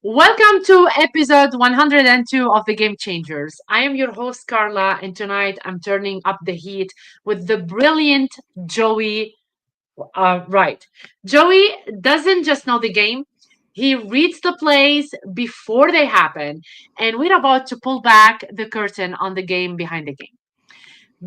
Welcome to episode 102 of the Game Changers. I am your host, Carla, and tonight I'm turning up the heat with the brilliant Joey Wright. Joey doesn't just know the game, he reads the plays before they happen, and we're about to pull back the curtain on the game behind the game.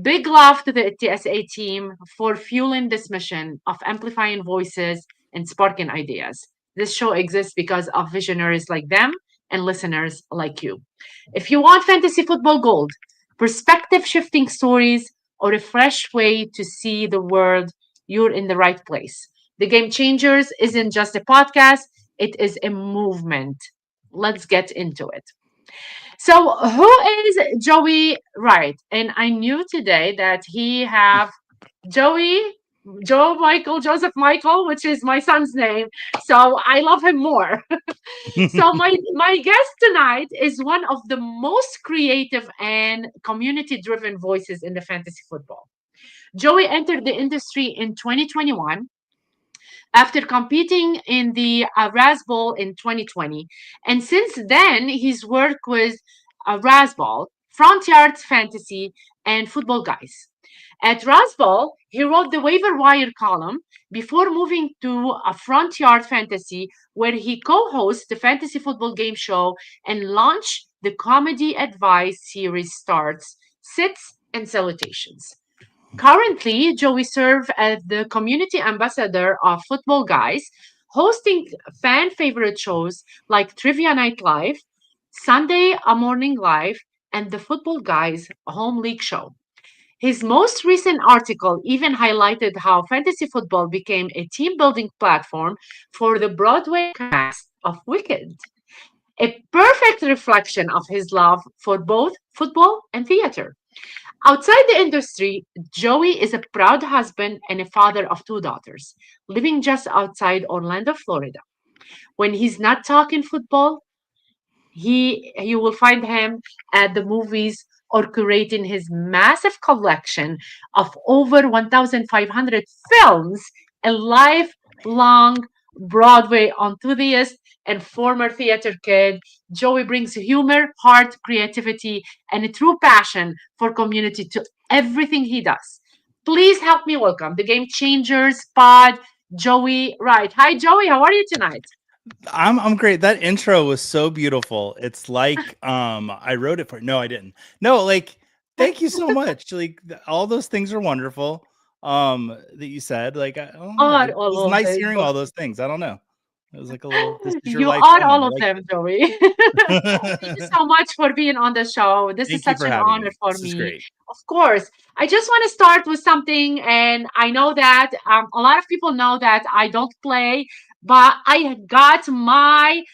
Big love to the TSA team for fueling this mission of amplifying voices and sparking ideas. This show exists because of visionaries like them and listeners like you. If you want fantasy football gold, perspective shifting stories, or a fresh way to see the world, you're in the right place. The Game Changers isn't just a podcast, it is a movement. Let's get into it. So who is Joey Wright? And I knew today that he have Joey, Joseph Michael, which is my son's name. So I love him more. So my guest tonight is one of the most creative and community driven voices in the fantasy football. Joey entered the industry in 2021 after competing in the Razzball in 2020. And since then, he's worked with Razzball, Front Yards Fantasy, and Football Guys. At Razzball, he wrote the waiver wire column before moving to a Front Yard Fantasy, where he co-hosts the fantasy football game show and launched the comedy advice series starts, sits, and salutations. Currently, Joey serves as the community ambassador of Football Guys, hosting fan favorite shows like Trivia Night Live, Sunday a Morning Live, and the Football Guys Home League Show. His most recent article even highlighted how fantasy football became a team building platform for the Broadway cast of Wicked, a perfect reflection of his love for both football and theater. Outside the industry, Joey is a proud husband and a father of two daughters, living just outside Orlando, Florida. When he's not talking football, you will find him at the movies or curating his massive collection of over 1,500 films, a lifelong Broadway enthusiast and former theater kid. Joey brings humor, heart, creativity, and a true passion for community to everything he does. Please help me welcome the Game Changers pod, Joey Wright. Hi, Joey. How are you tonight? I'm great. That intro was so beautiful. It's like I wrote it for no, I didn't. No, like thank you so much. Like all those things are wonderful. That you said. Like I don't know. Are It was all of nice this. hearing all those things. I don't know. It was like a little this is your You life are song. all of them, Joey. Thank you so much for being on the show. This is Thank you such for an having honor me. for This is me. great. Of course. I just want to start with something, and I know that a lot of people know that I don't play, but I got my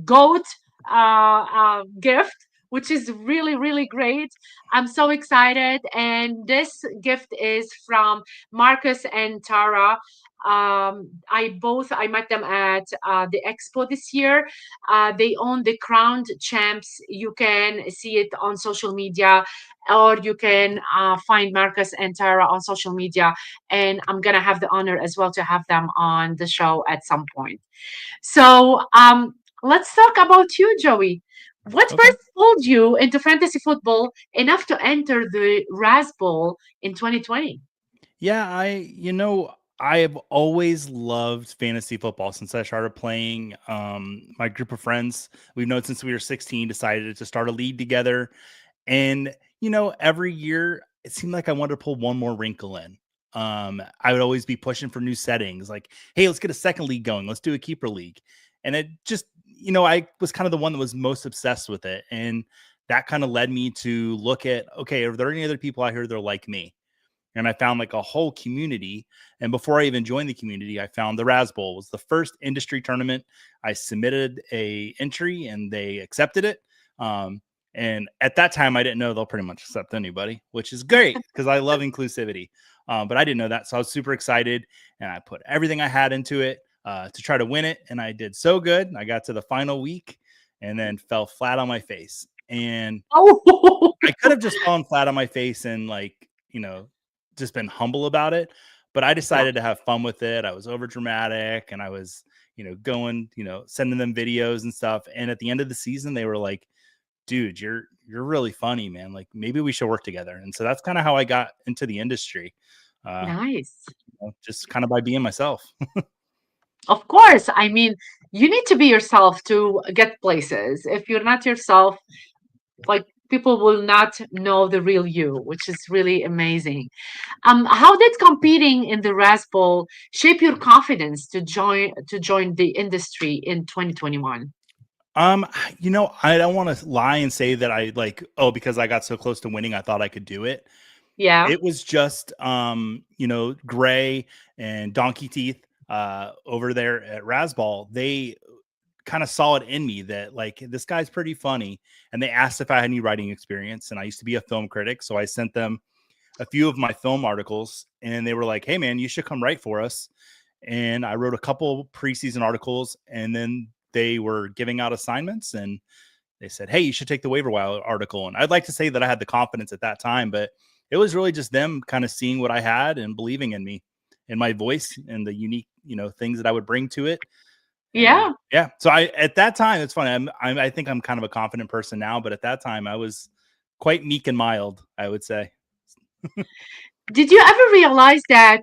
goat gift, which is really really great. I'm so excited, and this gift is from Marcus and Tara. I met them at the expo this year. They own the Crowned Champs. You can see it on social media, or you can find Marcus and Tara on social media. And I'm gonna have the honor as well to have them on the show at some point. So let's talk about you, Joey. What Okay. first pulled you into fantasy football enough to enter the Raz Bowl in 2020? Yeah, I have always loved fantasy football since I started playing. My group of friends we've known since we were 16 decided to start a league together. And, every year it seemed like I wanted to pull one more wrinkle in. I would always be pushing for new settings like, hey, let's get a second league going. Let's do a keeper league. And it just, I was kind of the one that was most obsessed with it. And that kind of led me to look at, okay, are there any other people out here that are like me? And I found like a whole community. And before I even joined the community, I found the Raz Bowl was the first industry tournament. I submitted a entry and they accepted it. And at that time, I didn't know they'll pretty much accept anybody, which is great because I love inclusivity. But I didn't know that. So I was super excited and I put everything I had into it to try to win it. And I did so good. I got to the final week and then fell flat on my face. And Oh, I could have just fallen flat on my face and just been humble about it. but I Yeah, decided to have fun with it. I was over dramatic and I was, going, sending them videos and stuff. And at the end of the season, they were like, dude, you're really funny, man. Like maybe we should work together. And so that's kind of how I got into the industry. Uh, nice. just kind of by being myself. Of course, I mean, you need to be yourself to get places. If you're not yourself, like people will not know the real you, which is really amazing. How did competing in the Raspberry shape your confidence to join the industry in 2021? I don't want to lie and say that I like, oh, because I got so close to winning, I thought I could do it. Yeah, It was just, Gray and Donkey Teeth over there at Rasball. They kind of saw it in me that like this guy's pretty funny, and they asked if I had any writing experience. And I used to be a film critic, so I sent them a few of my film articles, and they were like, "Hey, man, you should come write for us." And I wrote a couple preseason articles, and then they were giving out assignments, and they said, "Hey, you should take the waiver wire article." And I'd like to say that I had the confidence at that time, but it was really just them kind of seeing what I had and believing in me and my voice and the unique, things that I would bring to it. And yeah. yeah, so I at that time, it's funny. I think I'm kind of a confident person now, but at that time, I was quite meek and mild, I would say. Did you ever realize that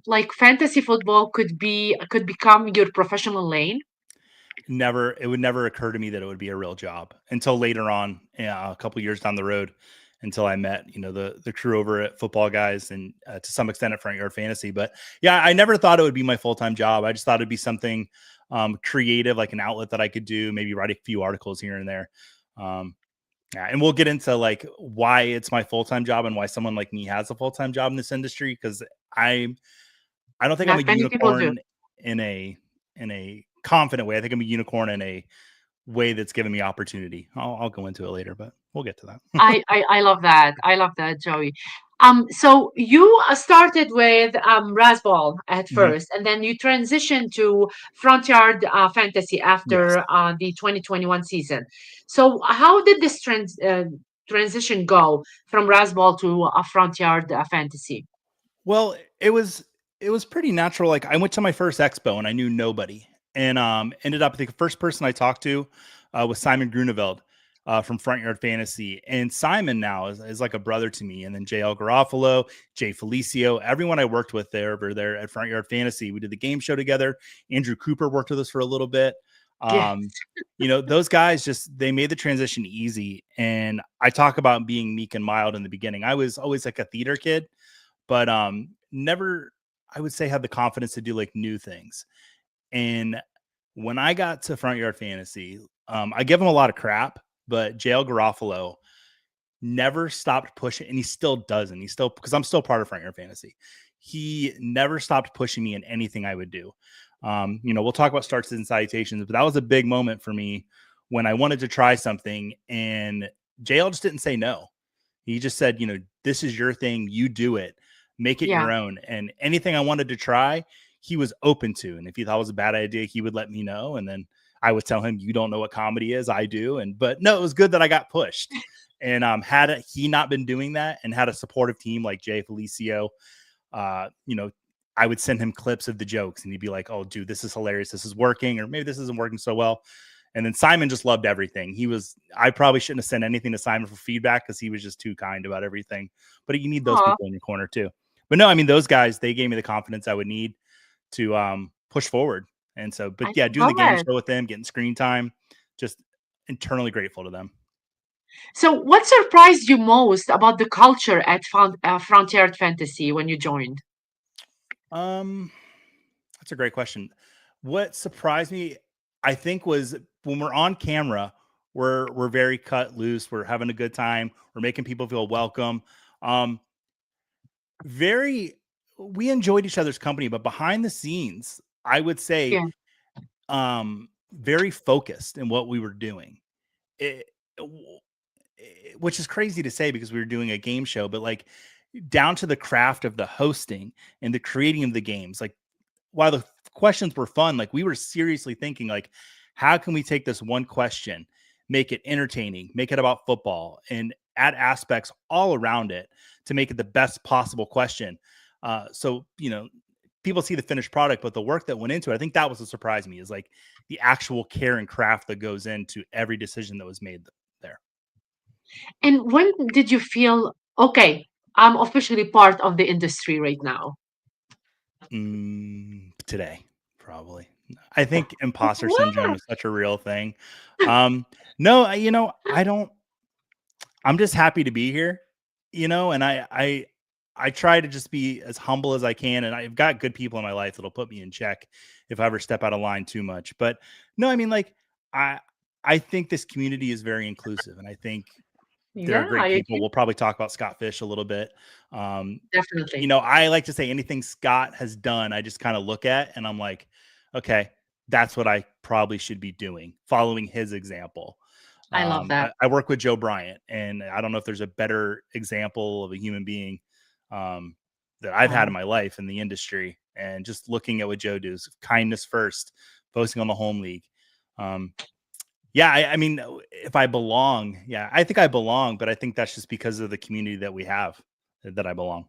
like fantasy football could become your professional lane? Never, it would never occur to me that it would be a real job until later on, a couple years down the road, until I met, the crew over at Football Guys, and to some extent at Front Yard Fantasy. But yeah, I never thought it would be my full time job. I just thought it'd be something creative, like an outlet that I could do, maybe write a few articles here and there. Um, yeah, and we'll get into like why it's my full time job and why someone like me has a full time job in this industry, because I I don't think I'm a Not many people do. unicorn in a confident way. I think I'm a unicorn in a way that's given me opportunity. I'll go into it later, but we'll get to that. I love that. I love that, Joey. So you started with Rasball at Mhm. first, and then you transitioned to Front Yard Fantasy Yes. after the 2021 season. So how did this transition go from Rasball to Front Yard Fantasy? Well, it was pretty natural. Like I went to my first expo and I knew nobody, and ended up the first person I talked to was Simon Grunewald from Front Yard Fantasy, and Simon now is like a brother to me. And then JL Garofalo, Jay Felicio, everyone I worked with there over there at Front Yard Fantasy. We did the game show together. Andrew Cooper worked with us for a little bit. Yeah, Um, those guys just they made the transition easy. And I talk about being meek and mild in the beginning. I was always like a theater kid, but never, I would say, had the confidence to do like new things. And when I got to Front Yard Fantasy, I give him a lot of crap, but JL Garofalo never stopped pushing, and he still doesn't. He's still, because I'm still part of Front Yard Fantasy. He never stopped pushing me in anything I would do. We'll talk about starts and citations, but that was a big moment for me when I wanted to try something, and JL just didn't say no. He just said, this is your thing. You do it, make it yeah. your own. And anything I wanted to try, he was open to. And if he thought it was a bad idea, he would let me know. And then I would tell him, you don't know what comedy is. I do. But no, it was good that I got pushed. And had he not been doing that and had a supportive team like Jay Felicio, uh, you know, I would send him clips of the jokes and he'd be like, oh, dude, this is hilarious. This is working, or maybe this isn't working so well. And then Simon just loved everything. I probably shouldn't have sent anything to Simon for feedback because he was just too kind about everything. But you need those Aw, people in your corner too. But no, I mean, those guys, they gave me the confidence I would need to push forward. And so, but I yeah, doing the love game it. show with them, getting screen time, just internally grateful to them. So what surprised you most about the culture at Frontier Fantasy when you joined? Um, that's a great question. What surprised me, I think, was when we're on camera, we're very cut loose. We're having a good time. We're making people feel welcome. Um, very, we enjoyed each other's company, but behind the scenes, I would say, Yeah, very focused in what we were doing. It, which is crazy to say because we were doing a game show, but like down to the craft of the hosting and the creating of the games. Like while the questions were fun, like we were seriously thinking like, how can we take this one question, make it entertaining, make it about football, and add aspects all around it to make it the best possible question. So, people see the finished product, but the work that went into it, I think that was what surprised me, is like the actual care and craft that goes into every decision that was made there. And when did you feel, okay, I'm officially part of the industry right now? Today, probably. I think imposter syndrome Wow. is such a real thing. No, I don't. I'm just happy to be here, and I try to just be as humble as I can, and I've got good people in my life that'll put me in check if I ever step out of line too much. But no, I mean, like, I I think this community is very inclusive, and I think they're Yeah, I great people. agree. We'll probably talk about Scott Fish a little bit. Um, Definitely. I like to say anything Scott has done, I just kind of look at and I'm like, okay, that's what I probably should be doing, following his example. I love that. I work with Joe Bryant, and I don't know if there's a better example of a human being um, that I've had in Oh, my life in the industry. And just looking at what Joe does, kindness first, focusing on the home league. Um, yeah, I mean, if I belong, yeah, I think I belong, but I think that's just because of the community that we have that I belong.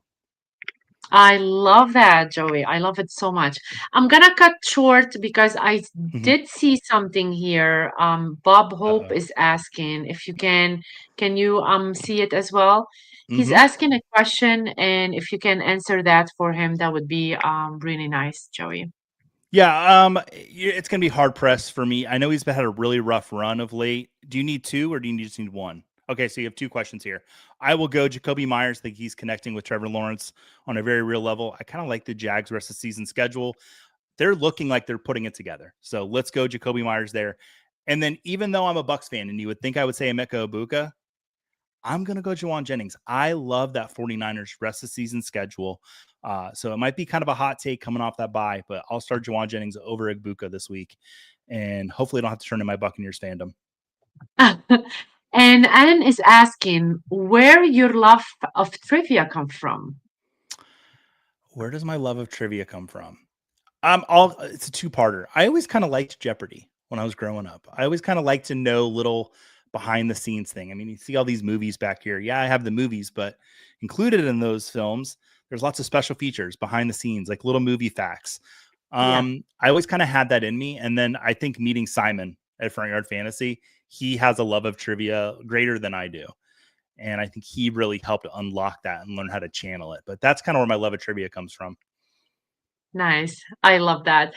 I love that, Joey. I love it so much. I'm gonna cut short because Hmm. did see something here. Bob Hope Uh-oh. is asking if you can you see it as well? He's Hmm. asking a question, and if you can answer that for him, that would be really nice, Joey. Yeah, it's gonna be hard pressed for me. I know he's had a really rough run of late. Do you need two, or do you just need one? Okay, so you have two questions here. I will go Jacoby Myers. I think he's connecting with Trevor Lawrence on a very real level. I kind of like the Jags rest of the season schedule. They're looking like they're putting it together. So let's go Jacoby Myers there. And then, even though I'm a Bucks fan, and you would think I would say Emeka Ibuka, I'm going to go Juwan Jennings. I love that 49ers rest of season schedule. So it might be kind of a hot take coming off that bye, but I'll start Juwan Jennings over Ibuka this week. And hopefully I don't have to turn in my Buccaneers fandom. And Anne is asking where your love of trivia come from. Where does my love of trivia come from? All It's a two-parter. I always kind of liked Jeopardy when I was growing up. I always kind of liked to know little behind the scenes thing. I mean, you see all these movies back here. Yeah, I have the movies, but included in those films, there's lots of special features behind the scenes, like little movie facts. Yeah, I always kind of had that in me. And then I think meeting Simon at Front Yard Fantasy, he has a love of trivia greater than I do. And I think he really helped unlock that and learn how to channel it. But that's kind of where my love of trivia comes from. nice. I love that.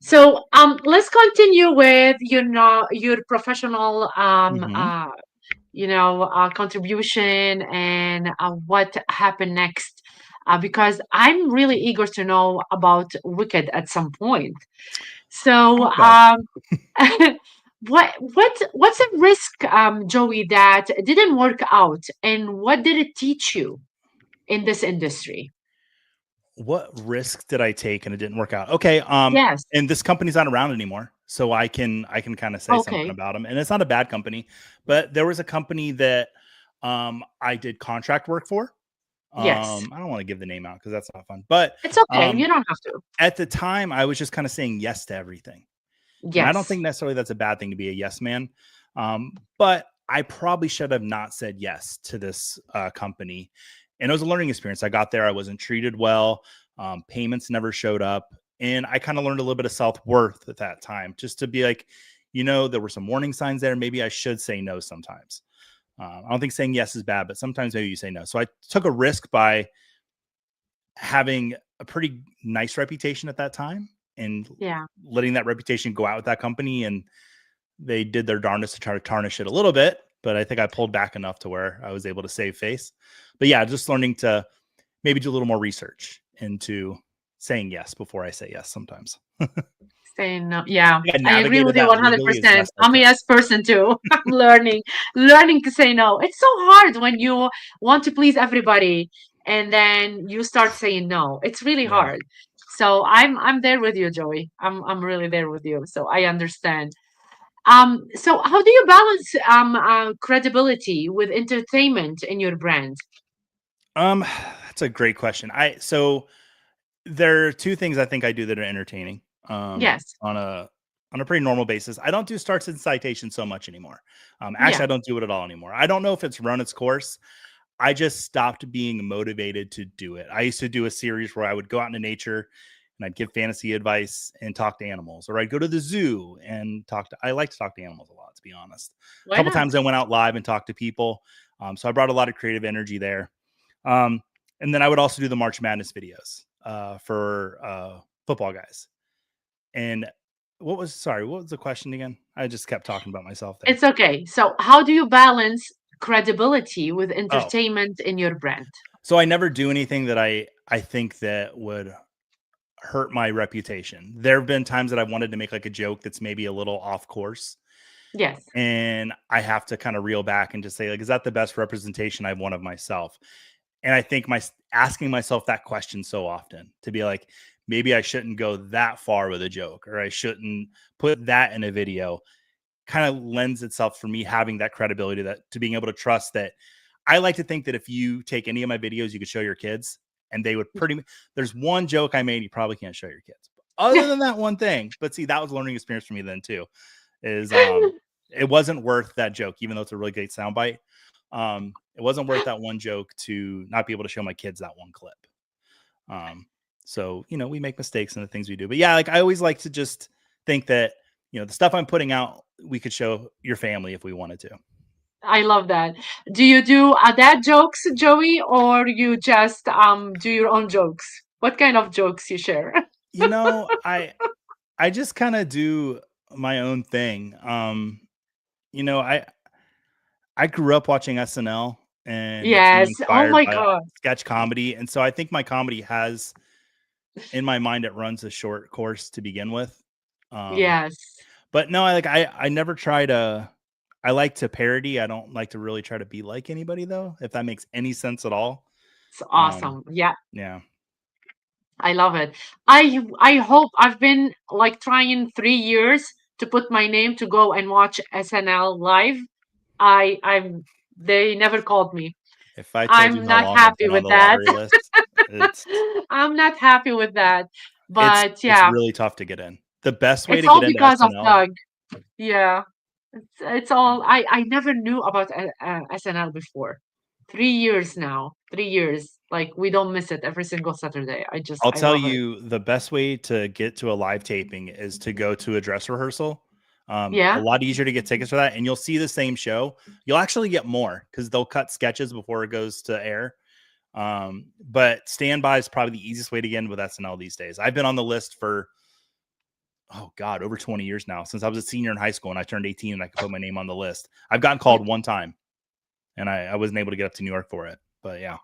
So let's continue with your professional Hmm. contribution and what happened next. Because I'm really eager to know about Wicked at some point. So Okay. what's a risk, Joey, that didn't work out, and what did it teach you in this industry? What risk did I take and it didn't work out? Okay, Yes. and this company's not around anymore, so I can kind of say something Okay. about them, and it's not a bad company, but there was a company that I did contract work for. Yes. I don't want to give the name out because that's not fun, but It's okay. um, You don't have to. at the time, I was just kind of saying yes to everything, and I don't Yes. think necessarily that's a bad thing to be a yes man. But I probably should have not said yes to this company. And it was a learning experience. I got there, I wasn't treated well. Payments never showed up. And I kind of learned a little bit of self worth at that time, just to be like, there were some warning signs there. Maybe I should say no sometimes. I don't think saying yes is bad, but sometimes maybe you say no. So I took a risk by having a pretty nice reputation at that time and Yeah. letting that reputation go out with that company. And they did their darndest to try to tarnish it a little bit, but I think I pulled back enough to where I was able to save face. But yeah, just learning to maybe do a little more research into saying yes before I say yes sometimes. Saying no. Yeah, I I agree with navigated you that legally as 100%. best I I'm a could. yes person too. I'm learning to say no. It's so hard when you want to please everybody and then you start saying no. It's really Yeah. hard. So I'm there with you, Joey. I'm really there with you. So I understand. So how do you balance credibility with entertainment in your brand? That's a great question. So there are two things I think I do that are entertaining Yes. on a pretty normal basis. I don't do starts and citations so much anymore. Actually, Yeah. I don't do it at all anymore. I don't know if it's run its course. I just stopped being motivated to do it. I used to do a series where I would go out into nature and I'd give fantasy advice and talk to animals, or I'd go to the zoo and I like to talk to animals a lot, to be honest. A Why couple not? times I went out live and talked to people. So I brought a lot of creative energy there. Um, and then I would also do the March Madness videos for football guys. And what was the question again? I just kept talking about myself there. It's okay. So, how do you balance credibility with Oh, entertainment in your brand? so I never do anything that I think that would hurt my reputation. There have been times that I've wanted to make like a joke that's maybe a little off course, Yes. and I have to kind of reel back and just say, like, is that the best representation I've won of myself? And I think asking myself that question so often, to be like, maybe I shouldn't go that far with a joke, or I shouldn't put that in a video, kind of lends itself for me having that credibility, that to being able to trust that. I like to think that if you take any of my videos, you could show your kids and they would there's one joke I made you probably can't show your kids. Other than that one thing. But see, that was a learning experience for me then too. Is it wasn't worth that joke, even though it's a really great soundbite. It wasn't worth that one joke to not be able to show my kids that one clip. Um, so we make mistakes in the things we do. But yeah, like I always like to just think that the stuff I'm putting out, we could show your family if we wanted to. I love that. Do you do dad jokes, Joey, or you just do your own jokes? What kind of jokes you share? You know, I just kind of do my own thing. You know, I grew up watching SNL and being Yes. Oh inspired my by God. sketch comedy, and so I think my comedy has, in my mind, it runs a short course to begin with. Um, Yes. but no, I never try to. I like to parody. I don't like to really try to be like anybody, though, if that makes any sense at all. It's Um, awesome. Yeah. yeah. I love it. I hope I've been like trying 3 years to put my name to go and watch SNL live. I'm they never called me. If I told you I'm how not long I've happy been on with the that. lottery list, it's I'm not happy with that. it's But it's yeah, really tough to get in. The best way it's to get all into because of SNL, Doug. Yeah. It's all I never knew about SNL before. 3 years now. 3 years. Like we don't miss it every single Saturday. I'll I tell love it. you the best way to get to a live taping is to go to a dress rehearsal. A Yeah. lot easier to get tickets for that, and you'll see the same show. You'll actually get more because they'll cut sketches before it goes to air. But standby is probably the easiest way to get in with SNL these days. I've been on the list for oh god, over 20 years now, since I was a senior in high school and I turned 18 and I could put my name on the list. I've gotten called one time, and I wasn't able to get up to New York for it. But yeah,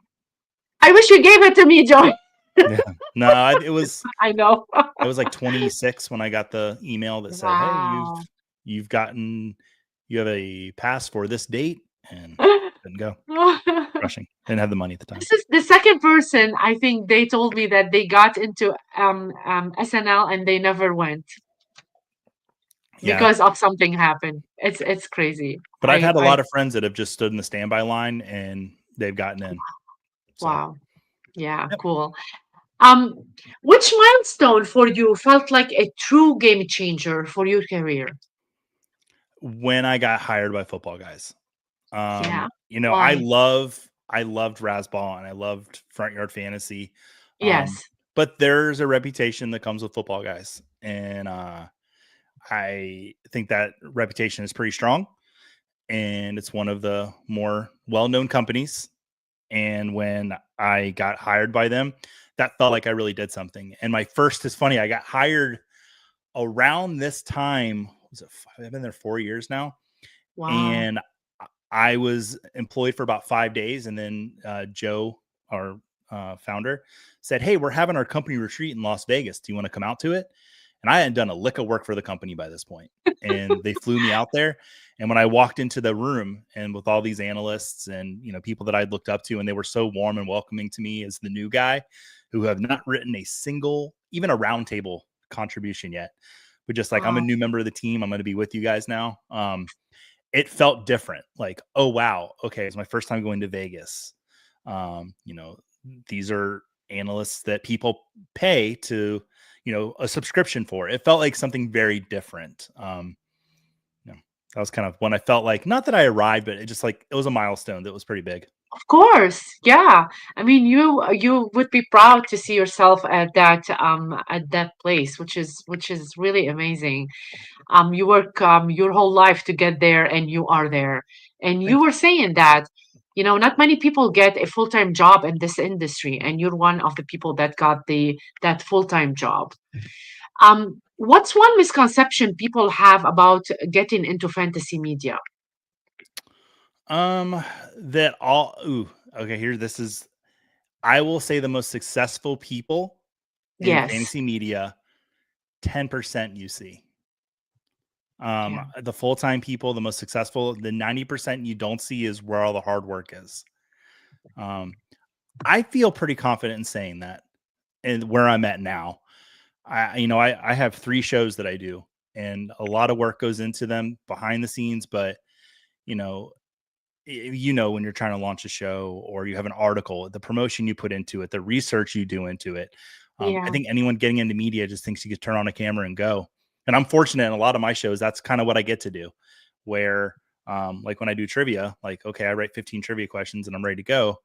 I wish you gave it to me, Joy. yeah, no, I know. I was like 26 when I got the email that said, "Hey, Wow. you've gotten you have a pass for this date," and didn't go. Rushing, didn't have the money at the time. This is the second person I think they told me that they got into SNL and they never went Yeah, because of something happened. It's crazy. but I've had a I lot of friends that have just stood in the standby line and they've gotten in. So, wow. Yeah, yep. cool. Um, which milestone for you felt like a true game changer for your career? When I got hired by Football Guys, Yeah. I Why? loved Rasball and I loved Front Yard Fantasy. Um, Yes. but there's a reputation that comes with Football Guys, and I think that reputation is pretty strong, and it's one of the more well-known companies. And when I got hired by them, that felt like I really did something. And my first is funny. I got hired around this time. Was it? I've been there 4 years now, Wow. and I was employed for about 5 days, and then Joe, our founder, said, "Hey, we're having our company retreat in Las Vegas. Do you want to come out to it?" And I hadn't done a lick of work for the company by this point, and they flew me out there. And when I walked into the room, and with all these analysts and people that I'd looked up to, and they were so warm and welcoming to me as the new guy, who have not written a single, even a roundtable contribution yet, but just like, I'm a Wow. new member of the team. I'm going to be with you guys now. It felt different. Like, oh wow, okay, it's my first time going to Vegas. Um, you know, these are analysts that people pay to, a subscription for. It felt like something very different. That was kind of when I felt like, not that I arrived, but it just like it was a milestone that was pretty big. Of course, yeah. I mean, you would be proud to see yourself at that place, which is really amazing. You work your whole life to get there, and you are there. And you Thank were saying that, not many people get a full-time job in this industry, and you're one of the people that got the that full-time job. What's one misconception people have about getting into fantasy media? you. That all. Ooh, okay. Here, this is. I will say the most successful people in Yes. fantasy media, 10% you see. Yeah. The full time people, the most successful, the 90% you don't see is where all the hard work is. Um, I feel pretty confident in saying that, and where I'm at now. I have 3 shows that I do, and a lot of work goes into them behind the scenes, but you know, when you're trying to launch a show or you have an article, the promotion you put into it, the research you do into it. I Yeah. think anyone getting into media just thinks you could turn on a camera and go. And I'm fortunate in a lot of my shows, that's kind of what I get to do. Where, like when I do trivia, like, okay, I write 15 trivia questions and I'm ready to go.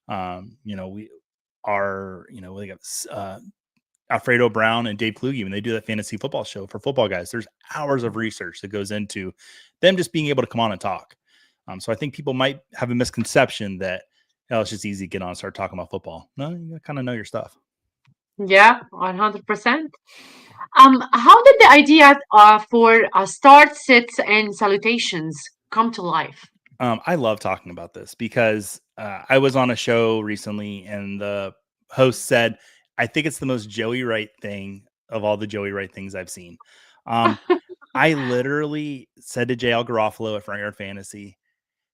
We are, we got Alfredo Brown and Dave Kluge, when they do that fantasy football show for football guys, there's hours of research that goes into them just being able to come on and talk. So I think people might have a misconception that, oh, it's just easy to get on and start talking about football. No, you kind of know your stuff. Yeah, 100%. How did the idea for start, sits, and salutations come to life? I love talking about this because I was on a show recently and the host said, I think it's the most Joey Wright thing of all the Joey Wright things I've seen. Um, I literally said to JL Garofalo at Front Yard Fantasy,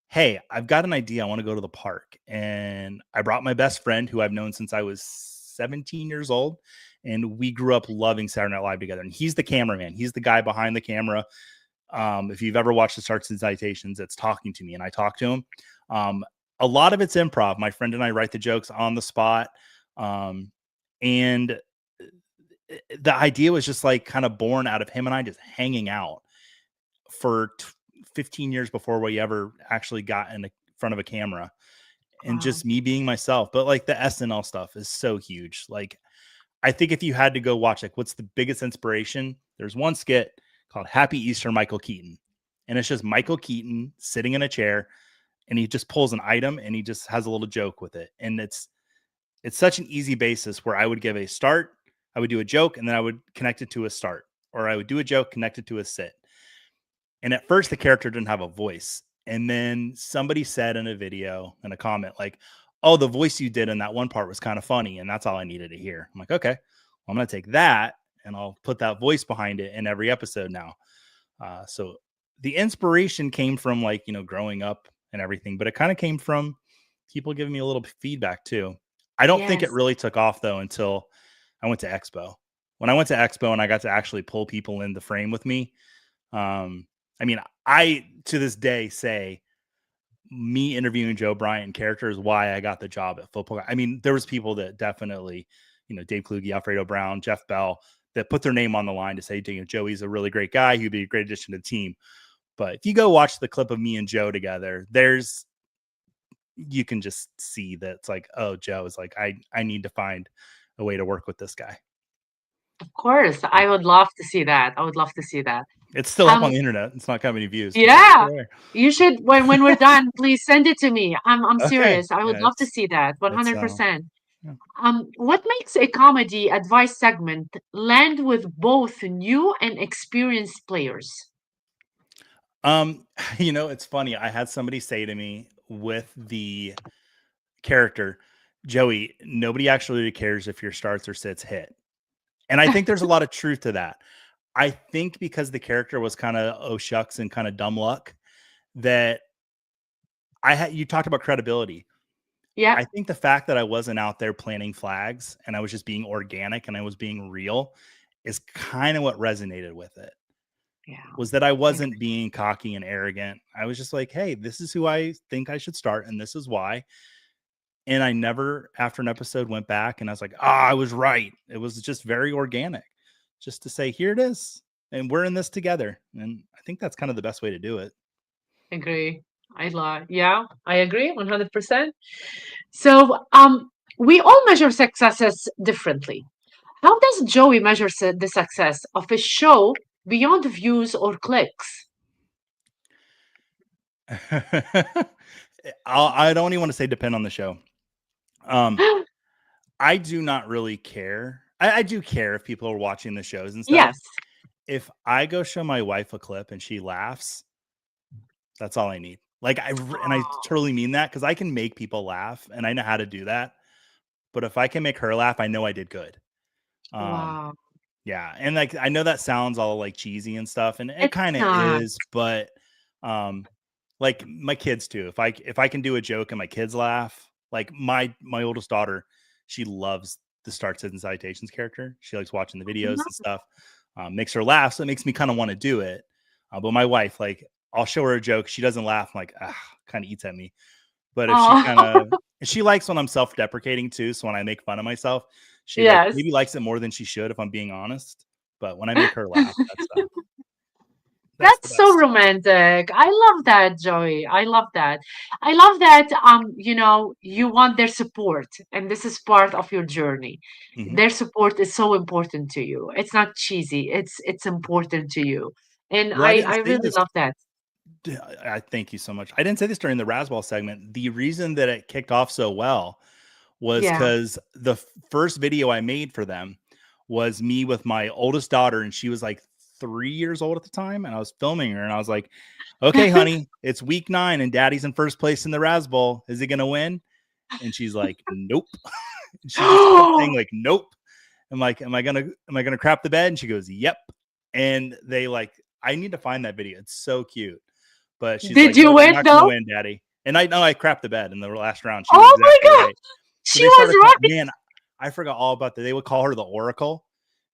hey, I've got an idea. I want to go to the park. And I brought my best friend who I've known since I was 17 years old. And we grew up loving Saturday Night Live together. And he's the cameraman. He's the guy behind the camera. If you've ever watched the Starts and Citations, it's talking to me and I talk to him. A lot of it's improv. My friend and I write the jokes on the spot. And the idea was just like kind of born out of him and I just hanging out for 15 years before we ever actually got in front of a camera, and Wow. just me being myself. But like the SNL stuff is so huge. Like, I think if you had to go watch, like, what's the biggest inspiration? There's one skit called Happy Easter, Michael Keaton. And it's just Michael Keaton sitting in a chair and he just pulls an item and he just has a little joke with it. And it's such an easy basis where I would give a start, I would do a joke, and then I would connect it to a start, or I would do a joke, connect it to a sit. And at first, the character didn't have a voice. And then somebody said in a video, in a comment, like, oh, the voice you did in that one part was kind of funny. And that's all I needed to hear. I'm like, okay, well, I'm going to take that and I'll put that voice behind it in every episode now. So the inspiration came from, like, growing up and everything, but it kind of came from people giving me a little feedback too. I don't think it Yes. really took off though until I went to Expo. When I went to Expo and I got to actually pull people in the frame with me, um, I mean, I to this day say me interviewing Joe Bryant character is why I got the job at football. I mean, there was people that definitely, Dave Kluge, Alfredo Brown, Jeff Bell, that put their name on the line to say, Joey's a really great guy. He'd be a great addition to the team. But if you go watch the clip of me and Joe together, you can just see that it's like, oh, Joe is like, I need to find a way to work with this guy. Of course. I would love to see that. I would love to see that. It's still up on Um, the internet. It's not got many views, but it's yeah. still there. You should when we're done, please send it to me. I'm Okay. serious. I would Yeah, love to see that. it's 100%. yeah. What makes a comedy advice segment land with both new and experienced players? Um, it's funny. I had somebody say to me with the character, Joey, nobody actually cares if your starts or sits hit. And I think there's a lot of truth to that. I think because the character was kind of oh shucks and kind of dumb luck, that you talked about credibility. Yeah. I think the fact that I wasn't out there planting flags and I was just being organic and I was being real is kind of what resonated with it. Yeah. Was that I I wasn't being cocky and arrogant. I was just like, hey, this is who I think I should start, and this is why. And I never, after an episode, went back and I was like, I was right. It was just very organic, just to say, here it is. and we're in this together. And I think that's kind of the best way to do it. Agree. Yeah, I agree 100%. So, we all measure successes differently. How does Joey measure the success of a show beyond views or clicks? I don't even want to say depend on the show. I do not really care. I do care if people are watching the shows and stuff. Yes. If I go show my wife a clip and she laughs, that's all I need. Like and I Oh, totally mean that because I can make people laugh and I know how to do that. But if I can make her laugh, I know I did good. Um, wow. yeah, and like I know that sounds all like cheesy and stuff, and it It's kind of not. is, but um, like my kids too. If I can do a joke and my kids laugh, like my oldest daughter, she loves the Starts and Citations character. She likes watching the videos and stuff. Makes her laugh, so it makes me kind of want to do it. But my wife, like, I'll show her a joke, she doesn't laugh. I'm like, ah, kind of eats at me. But if she kind Oh, of, she likes when I'm self-deprecating too. So when I make fun of myself, she like yes. maybe likes it more than she should, if I'm being honest. But when I make her laugh, that's the That's so best. romantic. I love that, Joey. I love that. I love that you want their support and this is part of your journey. Hmm. Their support is so important to you. It's not cheesy. It's important to you. And Well, I I didn't I say really this. love that. I thank you so much. I didn't say this during the Rasball segment. The reason that it kicked off so well was Yeah. because the first video I made for them was me with my oldest daughter, and she was like 3 years old at the time, and I was filming her, and I was like, "Okay, honey, it's week 9, and Daddy's in first place in the Rasball. Is he gonna win?" And she's like, "Nope." And she just kept saying like, "Nope." I'm like, "Am I gonna crap the bed?" And she goes, "Yep." And they like, I need to find that video. It's so cute. But she's Did like, you "Nope, you're win not gonna though? win, Daddy." And I know I crapped the bed in the last round. She was Oh my exactly God. right. So She they was started calling, right. man, I forgot all about that. They would call her the Oracle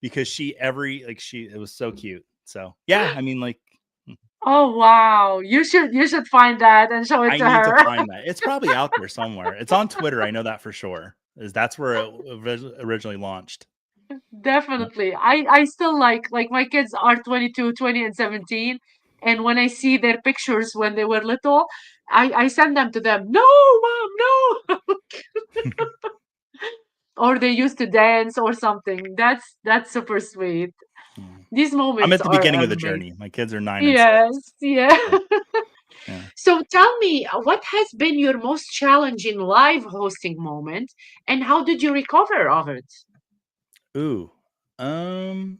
because it was so cute. So yeah, I mean, like, Oh wow. You should find that and show it I to need to her. find that. It's probably out there somewhere. It's on Twitter. I know that for sure. That's where it originally launched. Definitely. I still like my kids are 22, 20, and 17, and when I see their pictures when they were little, I send them to them. No, mom, no. Or they used to dance or something. That's super sweet. Mm. These I'm moments at the are beginning of the amazing. journey. My kids are 9 and 6. Yes, yeah. So, yeah. So tell me, what has been your most challenging live hosting moment, and how did you recover of it? Ooh. Um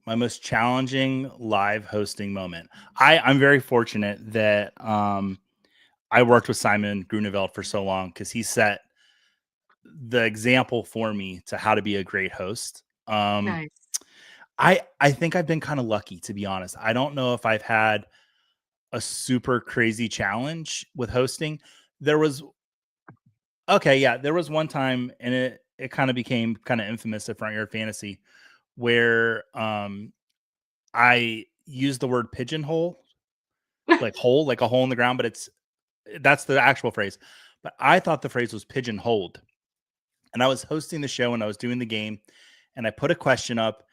my most challenging live hosting moment. I'm very fortunate that I worked with Simon Grunewald for so long because he set the example for me to how to be a great host. Nice. I think I've been kind of lucky, to be honest. I don't know if I've had a super crazy challenge with hosting. There was Okay, yeah, there was one time, and it kind of became kind of infamous at Front Yard Fantasy, where I used the word pigeonhole, like hole, like a hole in the ground, but that's the actual phrase. But I thought the phrase was pigeonholed. And I was hosting the show and I was doing the game, and I put a question up,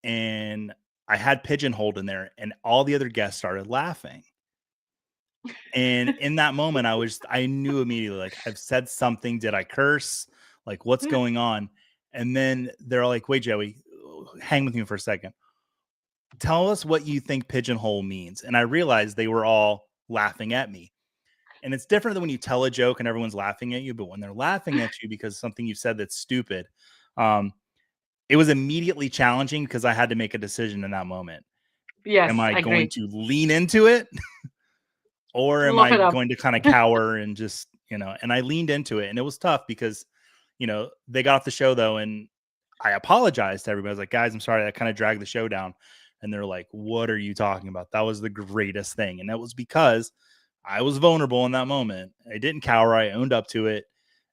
and I had pigeonholed in there, and all the other guests started laughing. And in that moment, I knew immediately, like, I've said something. Did I curse? Like, what's going on? And then they're like, "Wait, Joey, hang with me for a second. Tell us what you think pigeonhole means." And I realized they were all laughing at me. And it's different than when you tell a joke and everyone's laughing at you, but when they're laughing at you because of something you said that's stupid, um, it was immediately challenging because I had to make a decision in that moment. Am Yes, I going agree. to lean into it, or am Look I it up. going to kind of cower and just, and I leaned into it, and it was tough because, they got off the show though. And I apologized to everybody. I was like, "Guys, I'm sorry. That kind of dragged the show down." And they're like, "What are you talking about? That was the greatest thing." And that was because I was vulnerable in that moment. I didn't cower. I owned up to it.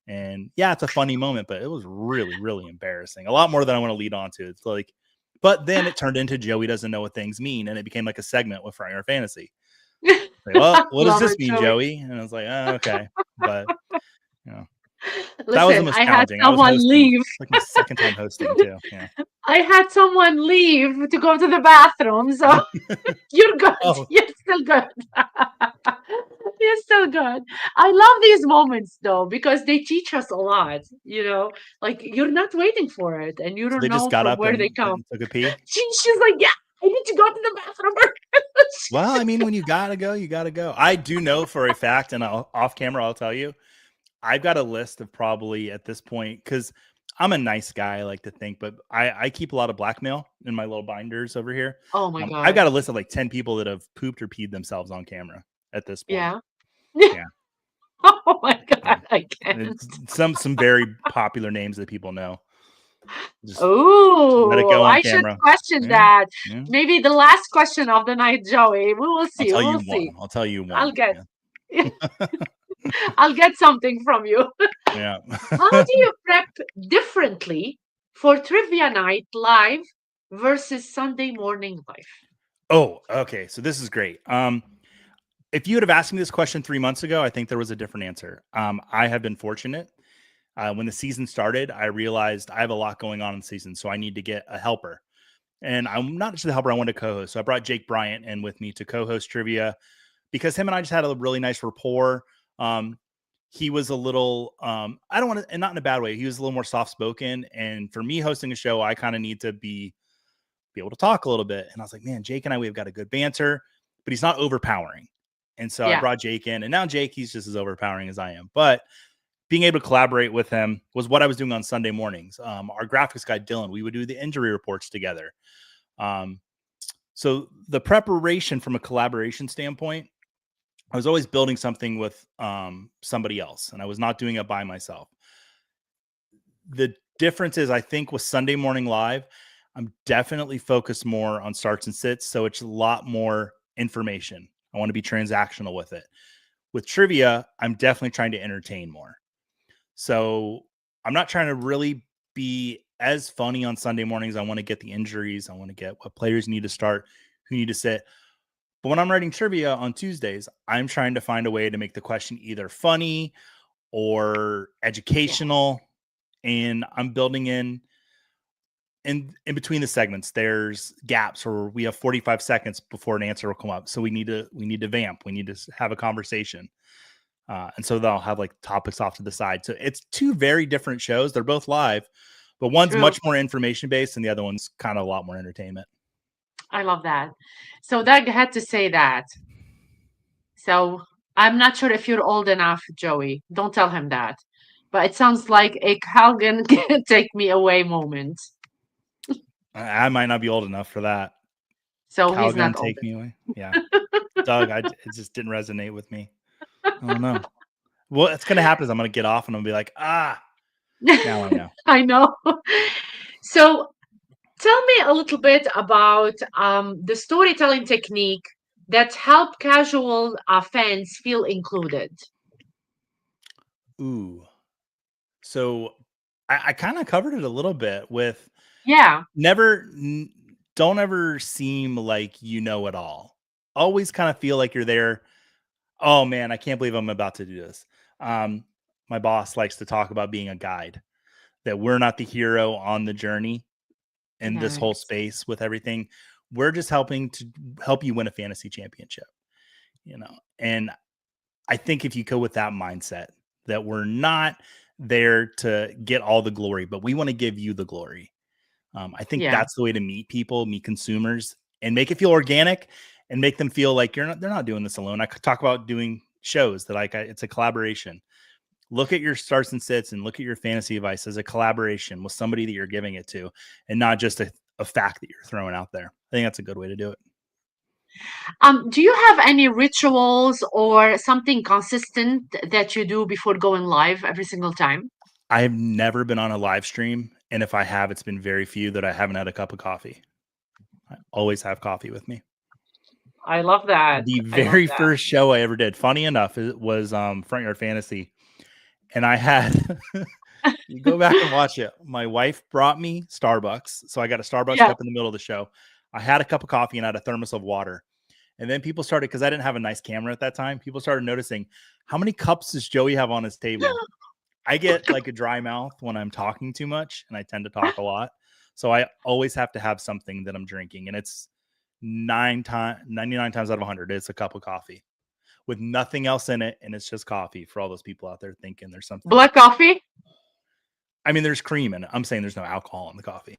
And yeah, it's a funny moment, but it was really, really embarrassing. A lot more than I want to lead on to. It's like, but then it turned into Joey doesn't know what things mean. And it became like a segment with Fryer Fantasy. Like, well, what does Love this it, mean, Joey. Joey? And I was like, "Oh, okay." But, you know. That was the Listen, most I had challenging. I was someone hosting. leave. It's like my second time hosting too. Yeah. I had someone leave to go to the bathroom. So you're good. Oh, You're still good. You're still good. I love these moments though, because they teach us a lot, like you're not waiting for it and you so don't they just know got from up where they and went come. and took a pee. She's like, yeah, I need to go to the bathroom. Well, I mean, when you gotta go, you gotta go. I do know for a fact, and off camera, I'll tell you, I've got a list of probably at this point, because I'm a nice guy, I like to think, but I keep a lot of blackmail in my little binders over here. Oh my I've God. got a list of like 10 people that have pooped or peed themselves on camera at this point. Yeah. Yeah, Oh my yeah. God. I can't. It's some very popular names that people know. Just let it Oh, go on I should camera. question Yeah, that. yeah. Maybe the last question of the night, Joey. We will I'll see. tell We you will one. see. I'll tell you I'll one. get Yeah, I'll get something from you. yeah. How do you prep differently for trivia night live versus Sunday morning live? Oh, okay. So this is great. If you would have asked me this question 3 months ago, I think there was a different answer. I have been fortunate. When the season started, I realized I have a lot going on in the season, so I need to get a helper. And I'm not just the helper, I wanted to co-host. So I brought Jake Bryant in with me to co-host trivia because him and I just had a really nice rapport. Um, he was a little, I don't want to, and not in a bad way. He was a little more soft spoken. And for me hosting a show, I kind of need to be able to talk a little bit. And I was like, man, Jake and I, we've got a good banter, but he's not overpowering. And so I Yeah, brought Jake in, and now Jake, he's just as overpowering as I am. But being able to collaborate with him was what I was doing on Sunday mornings. Our graphics guy, Dylan, we would do the injury reports together. Um, so the preparation from a collaboration standpoint, I was always building something with somebody else, and I was not doing it by myself. The difference is, I think, with Sunday Morning Live, I'm definitely focused more on starts and sits. So it's a lot more information. I want to be transactional with it. With trivia, I'm definitely trying to entertain more. So I'm not trying to really be as funny on Sunday mornings. I want to get the injuries. I want to get what players need to start, who need to sit. But when I'm writing trivia on Tuesdays, I'm trying to find a way to make the question either funny or yeah, educational. And I'm building in between the segments, there's gaps where we have 45 seconds before an answer will come up. So we need to vamp. We need to have a conversation. And so they'll have like topics off to the side. So it's two very different shows. They're both live, but one's true. much more information based and the other one's kind of a lot more entertainment. I love that. So Doug had to say that. So I'm not sure if you're old enough, Joey. Don't tell him that. But it sounds like a Calgon can take me away moment. I might not be old enough for that. So he's Calgon, not old take me away. Yeah. Doug, it just didn't resonate with me. I don't know. What's going to happen is I'm going to get off and I'll be like, enough. now I know. I know. So tell me a little bit about the storytelling technique that help casual fans feel included. Ooh. So I kind of covered it a little bit with Yeah, never, don't ever seem like you know it all. Always kind of feel like you're there. Oh man, I can't believe I'm about to do this. Um, my boss likes to talk about being a guide, that we're not the hero on the journey in this whole nice. space with everything. We're just helping to help you win a fantasy championship, And I think if you go with that mindset, that we're not there to get all the glory, but we want to give you the glory. I think Yeah. that's the way to meet people, meet consumers, and make it feel organic and make them feel like they're not doing this alone. I could talk about doing shows that it's a collaboration. Look at your starts and sits and look at your fantasy advice as a collaboration with somebody that you're giving it to, and not just a fact that you're throwing out there. I think that's a good way to do it. Do you have any rituals or something consistent that you do before going live every single time? I've never been on a live stream, and if I have, it's been very few that I haven't had a cup of coffee. I always have coffee with me. I love that. The I love very that. first show I ever did, funny enough, it was Front Yard Fantasy. And I had you go back and watch it. My wife brought me Starbucks. So I got a Starbucks Yeah. cup in the middle of the show. I had a cup of coffee and I had a thermos of water. And then people started, because I didn't have a nice camera at that time, people started noticing, how many cups does Joey have on his table? I get like a dry mouth when I'm talking too much, and I tend to talk a lot. So I always have to have something that I'm drinking, and it's 99 times out of 100, it's a cup of coffee with nothing else in it, and it's just coffee for all those people out there thinking there's something. Black coffee? I mean, there's cream in it. I'm saying there's no alcohol in the coffee.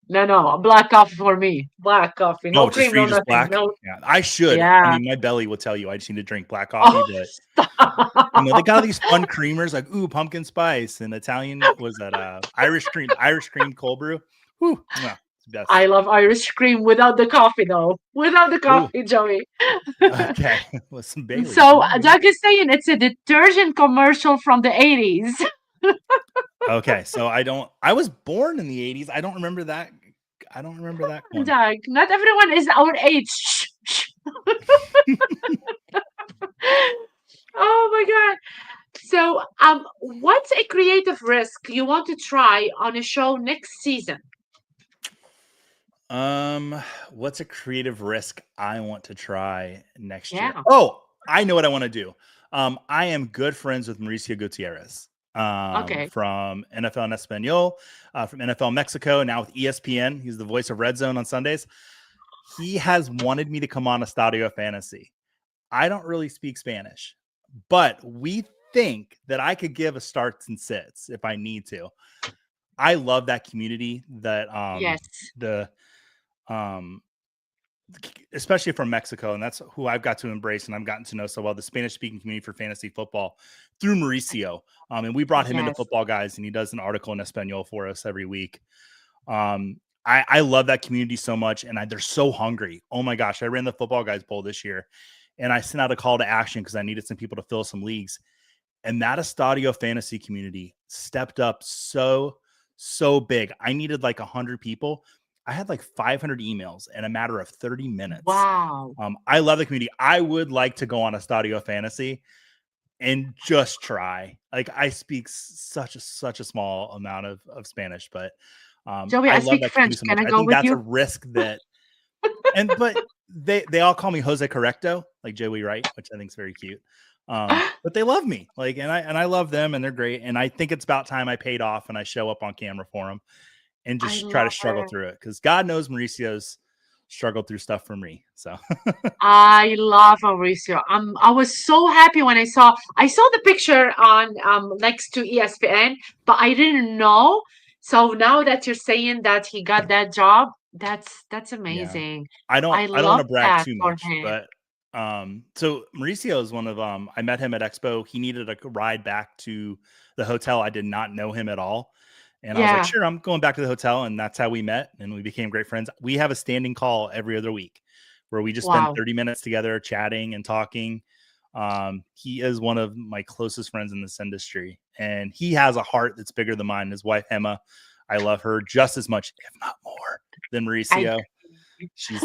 No, black coffee for me. Black coffee. No Oh, just cream, for no you, just nothing. black. No. Yeah, I should. I Yeah. mean, my belly will tell you I just need to drink black coffee, Oh, but they got all stop. these fun creamers like pumpkin spice and Italian was that Irish cream cold brew. Whew, it's best. I love Irish cream without the coffee, though. Without the Ooh, coffee, Joey. okay. With some Bailey's. So, Come on, baby. Doug is saying it's a detergent commercial from the 80s. Okay, so I was born in the 80s. I don't remember that. I don't remember that one. Doug, not everyone is our age. Shh, shh. Oh my God. So, what's a creative risk you want to try on a show next season? What's a creative risk I want to try next year? Yeah. Oh, I know what I want to do. I am good friends with Mauricio Gutierrez, Okay. from NFL en Espanol, from NFL Mexico, now with ESPN. He's the voice of Red Zone on Sundays. He has wanted me to come on Estadio Fantasy. I don't really speak Spanish, but we think that I could give a starts and sits if I need to. I love that community that Yes. the um especially from Mexico, and that's who I've got to embrace and I've gotten to know so well, the Spanish speaking community for fantasy football through Mauricio. And we brought him into Yes. Football Guys, and he does an article in Espanol for us every week. I love that community so much, and they're so hungry. Oh my gosh, I ran the Football Guys Bowl this year, and I sent out a call to action because I needed some people to fill some leagues. And that Estadio fantasy community stepped up so big. I needed like 100 people. I had like 500 emails in a matter of 30 minutes. Wow. I love the community. I would like to go on Estadio fantasy and just try. Like I speak such a small amount of Spanish, but Joey, I I love speak that French. community so Can much. I I go think with that's a you? risk that but they all call me Jose Correcto, like Joey Wright, which I think is very cute. But they love me, like, and I love them, and they're great. And I think it's about time I paid off and I show up on camera for them and I just try to love struggle it. through it because God knows Mauricio's struggled through stuff for me. So I love Mauricio. I was so happy when I saw the picture on next to ESPN, but I didn't know. So now that you're saying that he got that job, that's yeah, amazing. I I don't want love to brag that too for much, him. but so Mauricio is one of I met him at Expo. He needed a ride back to the hotel. I did not know him at all. And I was like, Yeah. sure, I'm going back to the hotel. And that's how we met. And we became great friends. We have a standing call every other week where we just spend Wow. 30 minutes together chatting and talking. He is one of my closest friends in this industry. And he has a heart that's bigger than mine. His wife, Emma, I love her just as much, if not more, than I Mauricio. She's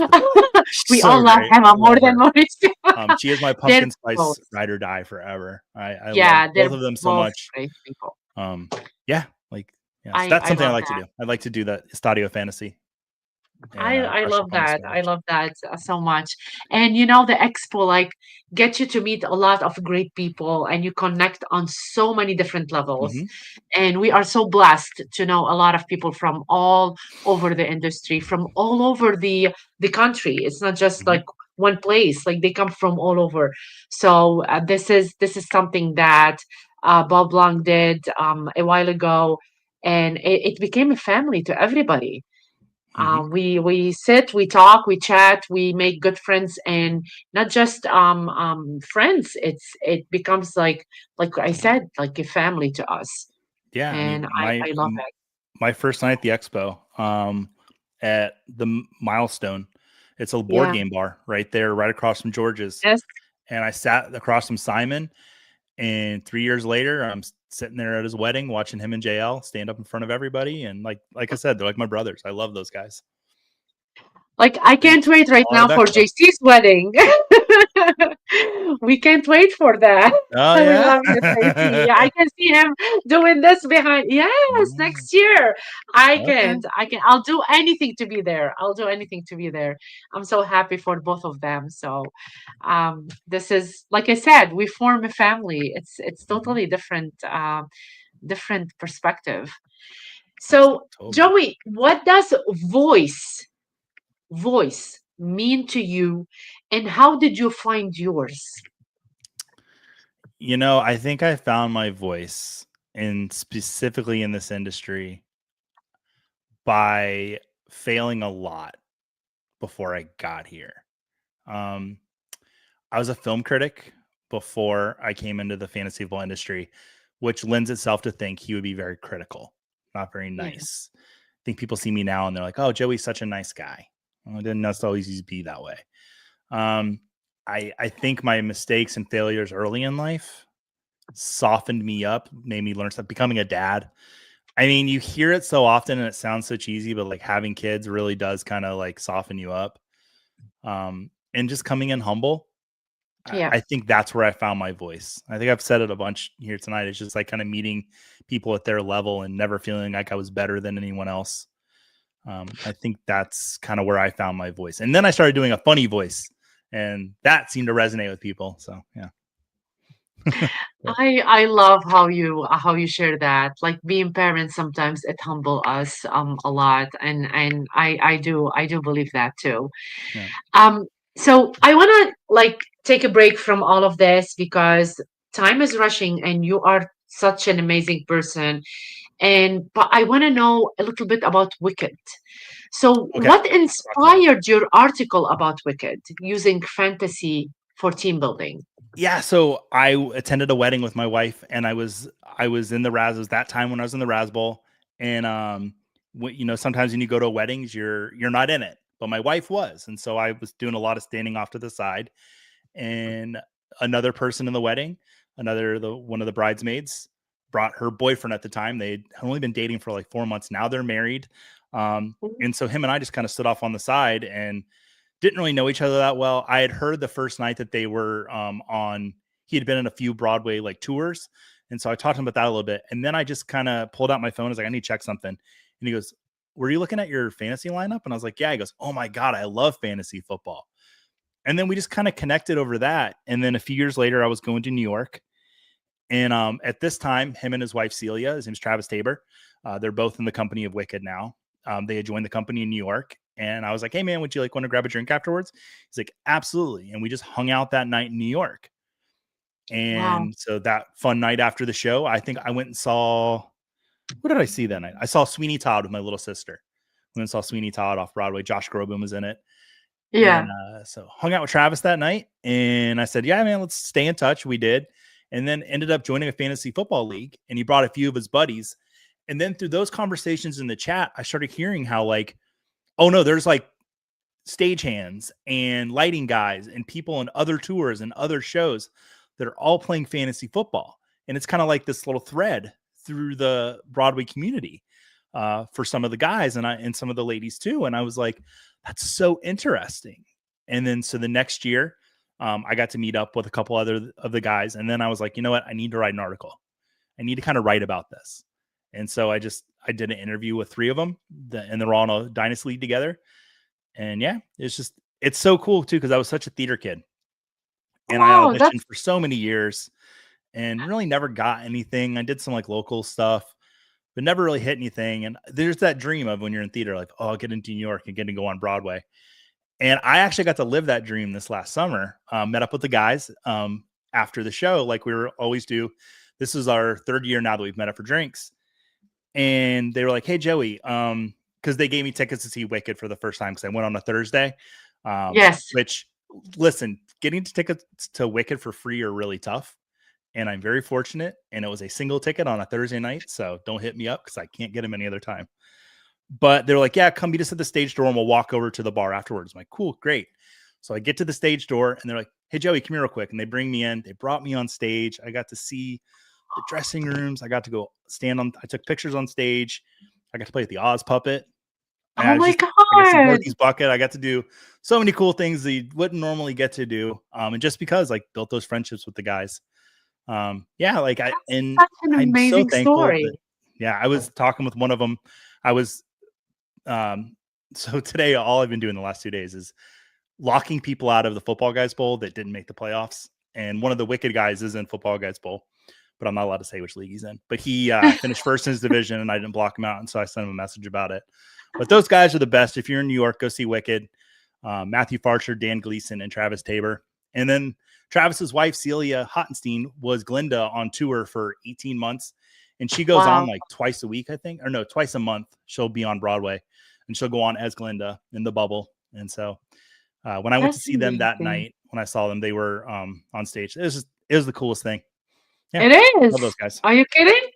we so all love great. Emma I more love than her. Mauricio. She is my They're pumpkin both. spice ride or die forever. I love Yeah, they're both of them so both much. great people. Um, yeah, like yeah, so I that's I something I love like to that. do. I like to do that Estadio fantasy and I brush love up on the that. I Spanish. love that so much. And the expo like gets you to meet a lot of great people and you connect on so many different levels. Hmm. And we are so blessed to know a lot of people from all over the industry, from all over the country. It's not just Hmm. like one place. Like they come from all over. So this is something that Bob Long did a while ago, and it became a family to everybody. Hmm. We sit, we talk, we chat, we make good friends, and not just friends. It becomes like I said, like a family to us, Yeah, I and mean I love it. my first night at the expo, at the Milestone, it's a board Yeah. game bar right there, right across from George's, Yes. and I sat across from Simon. And 3 years later, I'm sitting there at his wedding, watching him and JL stand up in front of everybody, and like I said, they're like my brothers. I love those guys. Like, I Big can't wait right part now of for Expo. JC's wedding. We can't wait for that. Oh We yeah. love you, JC. I can see him doing this behind. Yes, Yeah. next year. I Okay. can't. I can. I'll do anything to be there. I'll do anything to be there. I'm so happy for both of them. So, this is like I said, we form a family. It's Mhm. totally different. different perspective. So, Totally. Joey, what does voice mean to you, and how did you find yours? I think I found my voice in specifically in this industry by failing a lot before I got here. Um, I was a film critic before I came into the fantasy football industry, which lends itself to think he would be very critical, not very Yeah, nice. I think people see me now and they're like, "Oh, Joey's such a nice guy." Well, it didn't necessarily always be that way. Um, I think my mistakes and failures early in life softened me up, made me learn stuff. Becoming a dad, I mean, you hear it so often and it sounds so cheesy, but like having kids really does kind of like soften you up. And just coming in humble, yeah. I think that's where I found my voice. I think I've said it a bunch here tonight. It's just like kind of meeting people at their level and never feeling like I was better than anyone else. I think that's kind of where I found my voice. And then I started doing a funny voice, and that seemed to resonate with people. So yeah. But, I love how you share that. Like being parents, sometimes it humble us a lot, and I do believe that too. yeah. Um, so I want to like take a break from all of this because time is rushing, and you are such an amazing person. And but I want to know a little bit about Wicked. So, Okay. what Talk about it. inspired your article about Wicked using fantasy for team building? Yeah, so attended a wedding with my wife, and I was in the Raz. It was that time when I was in the Raz Bowl, and sometimes when you go to weddings, you're not in it, but my wife was, and so I was doing a lot of standing off to the side, and another person in the wedding, one of the bridesmaids, brought her boyfriend at the time. They had only been dating for like 4 months. Now they're married, and so him and I just kind of stood off on the side and didn't really know each other that well. I had heard the first night that they were on. He had been in a few Broadway like tours, and so I talked to him about that a little bit. And then I just kind of pulled out my phone. I was like, I need to check something. And he goes, "Were you looking at your fantasy lineup?" And I was like, "Yeah." He goes, "Oh my god, I love fantasy football." And then we just kind of connected over that. And then a few years later, I was going to New York, and at this time, him and his wife Celia, his name's Travis Tabor, they're both in the company of Wicked now. They had joined the company in New York, and I was like, "Hey man, would you like want to grab a drink afterwards?" He's like, "Absolutely." And we just hung out that night in New York. Wow. And so that fun night after the show, I think I went and saw, what did I see that night? I saw Sweeney Todd with my little sister. We went and saw Sweeney Todd off Broadway. Josh Groban was in it. And Yeah. so hung out with Travis that night. And I said, "Yeah, man, let's stay in touch." We did. And then ended up joining a fantasy football league. And he brought a few of his buddies. And then through those conversations in the chat, I started hearing how, like, oh no, there's like stagehands and lighting guys and people on other tours and other shows that are all playing fantasy football. And it's kind of like this little thread through the Broadway community for some of the guys and some of the ladies too. And I was like, that's so interesting. And then so the next year, I got to meet up with a couple other of the guys. And then I was like, you know what? I need to write an article. I need to kind of write about this. And so I did an interview with three of them, and they're all in a dynasty league together. And yeah, it's so cool too because I was such a theater kid and I Oh, auditioned that's for so many years and really never got anything. I did some like local stuff, but never really hit anything. And there's that dream of when you're in theater, like, oh, I'll get into New York and get to go on Broadway. And I actually got to live that dream this last summer. Met up with the guys after the show, like we were always do. This is our third year now that we've met up for drinks. And they were like, "Hey, Joey," because they gave me tickets to see Wicked for the first time because I went on a Thursday. yes. Which, listen, getting tickets to Wicked for free are really tough, and I'm very fortunate. And it was a single ticket on a Thursday night, so don't hit me up because I can't get them any other time. But they're like, "Yeah, come meet us at the stage door, and we'll walk over to the bar afterwards." I'm like, "Cool, great." So I get to the stage door, and they're like, "Hey, Joey, come here real quick," and they bring me in. They brought me on stage. I got to see the dressing rooms. I got to go stand on. I took pictures on stage. I got to play with the Oz puppet. And Oh I was my just I got to see God. Dorothy's bucket. I got to do so many cool things that you wouldn't normally get to do. And just because like built those friendships with the guys. Yeah, like That's such an I'm so amazing thankful story. that yeah, I was talking with one of them. I was um so today all I've been doing the last 2 days is locking people out of the Football Guys Bowl that didn't make the playoffs. And one of the Wicked guys is in Football Guys Bowl. but I'm not allowed to say which league he's in. But he finished first in his division, and I didn't block him out, and so I sent him a message about it. But those guys are the best. If you're in New York, go see Wicked. Matthew Farcher, Dan Gleason, and Travis Tabor. And then Travis's wife, Celia Hottenstein, was Glinda on tour for 18 months. And she goes on Wow. like twice a week, I think, or no, twice a month. She'll be on Broadway, and she'll go on as Glinda in the bubble. And so when I went to That's see them that amazing. night, when I saw them, they were on stage. It was the coolest thing. Yeah, It is. love those guys. Are you kidding?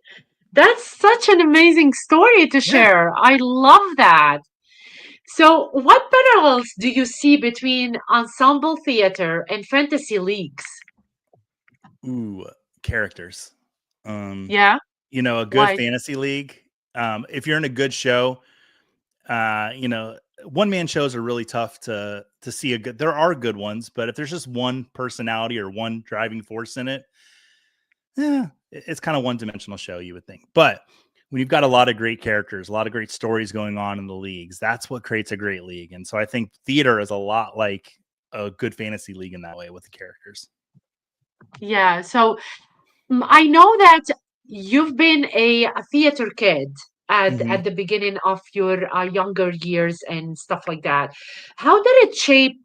That's such an amazing story to Yeah. share. I love that. So, what parallels do you see between ensemble theater and fantasy leagues? Ooh, characters. Um, Yeah, a good like, fantasy league. If you're in a good show, one man shows are really tough to see a good. There are good ones, but if there's just one personality or one driving force in it, it's kind of one dimensional show, you would think. But when you've got a lot of great characters, a lot of great stories going on in the leagues, that's what creates a great league. And so I think theater is a lot like a good fantasy league in that way with the characters. yeah. So, I know that you've been a theater kid Mm-hmm. at the beginning of your younger years and stuff like that. How did it shape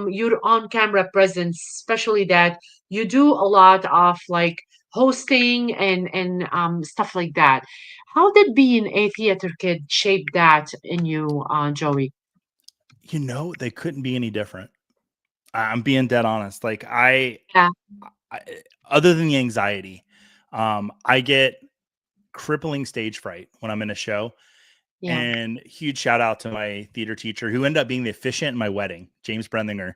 your on-camera presence, especially that you do a lot of like hosting and stuff like that? How did being a theater kid shape that in you, Joey? They couldn't be any different. I'm being dead honest. Like I other than the anxiety, I get crippling stage fright when I'm in a show. Yeah, And huge shout out to my theater teacher who ended up being the officiant in my wedding, James Brenthinger.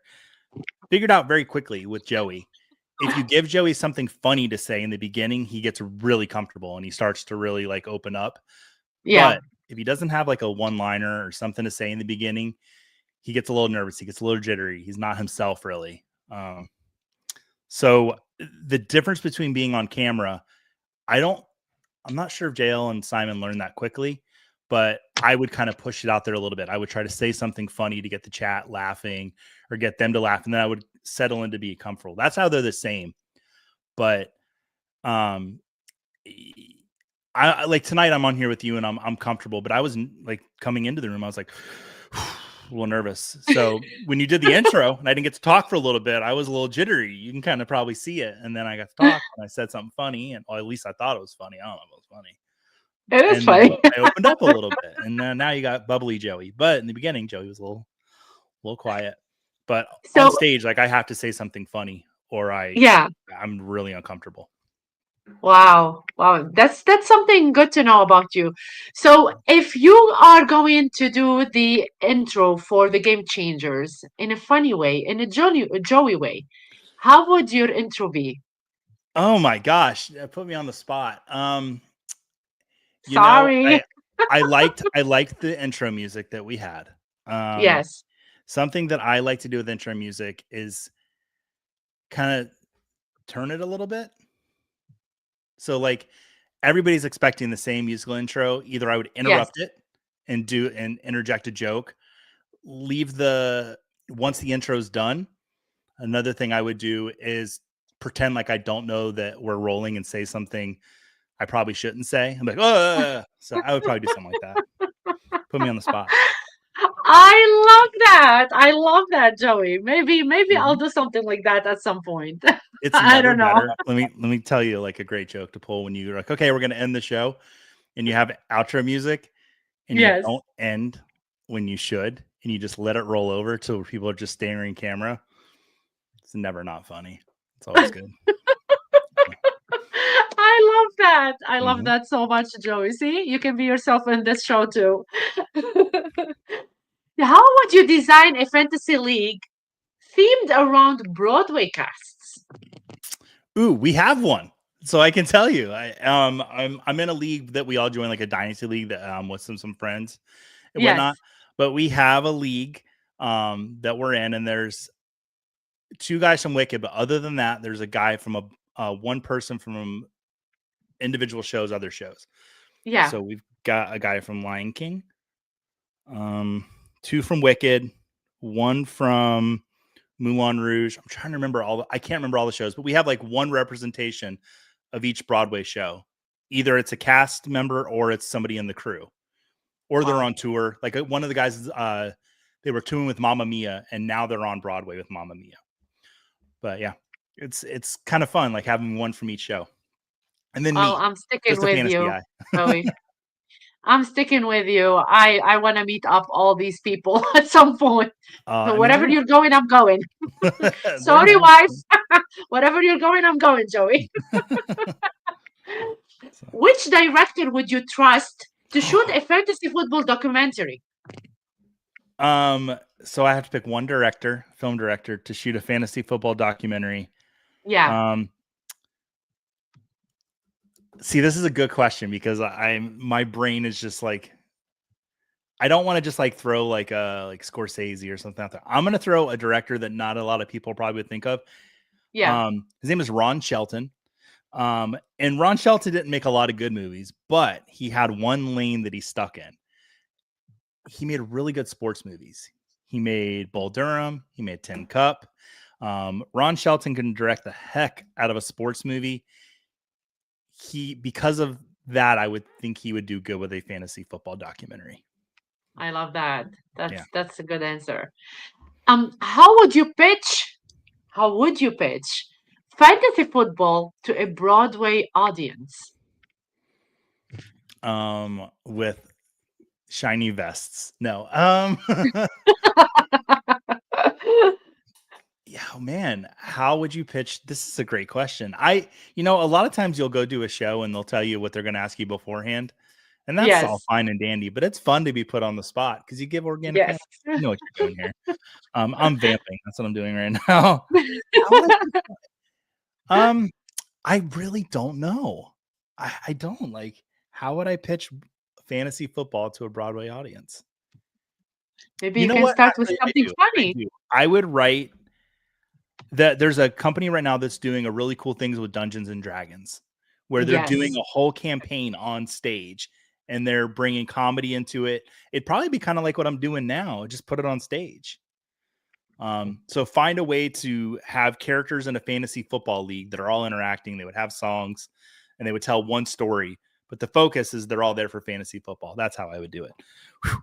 Figured out very quickly with Joey. If you give Joey something funny to say in the beginning, he gets really comfortable and he starts to really like open up. yeah, But if he doesn't have like a one liner or something to say in the beginning, he gets a little nervous. He gets a little jittery. He's not himself really. So the difference between being on camera, I'm not sure if JL and Simon learned that quickly, but I would kind of push it out there a little bit. I would try to say something funny to get the chat laughing or get them to laugh. And then I would settle into be comfortable. That's how they're the same. But um I like tonight I'm on here with you and I'm comfortable, but I was like coming into the room, I was like a little nervous. So when you did the intro and I didn't get to talk for a little bit, I was a little jittery. You can kind of probably see it. And then I got to talk and I said something funny, and or at least I thought it was funny. I don't know if it was funny. it is And funny. I opened up a little bit, and now you got bubbly Joey. But in the beginning, Joey was a little quiet. But on So, stage, like I have to say something funny, or yeah. I'm really uncomfortable. Wow. Wow. That's something good to know about you. So if you are going to do the intro for the Game Changers in a funny way, in a Joey way, how would your intro be? Oh my gosh, put me on the spot. You know, Sorry. I liked the intro music that we had. Um, Yes. Something that I like to do with intro music is kind of turn it a little bit. So like everybody's expecting the same musical intro. Either I would Yes. interrupt it and interject a joke, leave the once the intro's done. Another thing I would do is pretend like I don't know that we're rolling and say something I probably shouldn't say. I'm like, oh, so I would probably do something like that. Put me on the spot. I love that. I love that, Joey. Maybe I'll Mhm. do something like that at some point. It's I never don't know. better. Let me tell you like a great joke to pull when you're like, okay, we're gonna end the show, and you have outro music, and you Yes. don't end when you should, and you just let it roll over till people are just staring camera. It's never not funny. It's always good. I love that. I love Mhm. that so much, Joey. See, you can be yourself in this show too. How would you design a fantasy league themed around Broadway casts? Ooh, we have one. So I can tell you, I'm in a league that we all join, like a dynasty league that with some friends and Yes. whatnot. But we have a league that we're in, and there's two guys from Wicked. But other than that, there's a guy from a one person from individual shows, other shows. Yeah. So we've got a guy from Lion King, two from Wicked, one from Moulin Rouge. I'm trying to remember I can't remember all the shows, but we have like one representation of each Broadway show. Either it's a cast member or it's somebody in the crew, or they're Wow. on tour. Like one of the guys, they were touring with Mamma Mia, and now they're on Broadway with Mamma Mia. But yeah, it's kind of fun, like having one from each show, and then Well, me, I'm sticking just a with fantasy you, guy. Joey. I'm sticking with you. I want to meet up all these people at some point. So I mean, wherever you're going, I'm going. they're Sorry, nice. wife. Wherever you're going, I'm going, Joey. So, Which director would you trust to shoot a fantasy football documentary? so I have to pick one director, film director, to shoot a fantasy football documentary. Yeah, Um, See, this is a good question because my brain is just like, I don't want to just like throw like a like Scorsese or something out there. I'm gonna throw a director that not a lot of people probably would think of. yeah, His name is Ron Shelton. And Ron Shelton didn't make a lot of good movies, but he had one lane that he stuck in. He made really good sports movies. He made Bull Durham. He made Tin Cup. Ron Shelton can direct the heck out of a sports movie. Because of that, I would think he would do good with a fantasy football documentary. I love that. Yeah. That's a good answer. How would you pitch? How would you pitch fantasy football to a Broadway audience? With shiny vests. No. Yeah, oh, man, how would you pitch? This is a great question. A lot of times you'll go do a show and they'll tell you what they're going to ask you beforehand. And that's all Yes, fine and dandy, but it's fun to be put on the spot because you give organic yes. answers. You know what you're doing here. I'm vamping. That's what I'm doing right now. How would um, I really don't know. I don't like, how would I pitch fantasy football to a Broadway audience? Maybe You you know can what? start with Actually, I something do. I funny. do. I would write that there's a company right now that's doing a really cool things with Dungeons and Dragons, where they're doing Yes, a whole campaign on stage and they're bringing comedy into it. It'd probably be kind of like what I'm doing now, just put it on stage. So find a way to have characters in a fantasy football league that are all interacting. They would have songs and they would tell one story, but the focus is they're all there for fantasy football. That's how I would do it. Whew.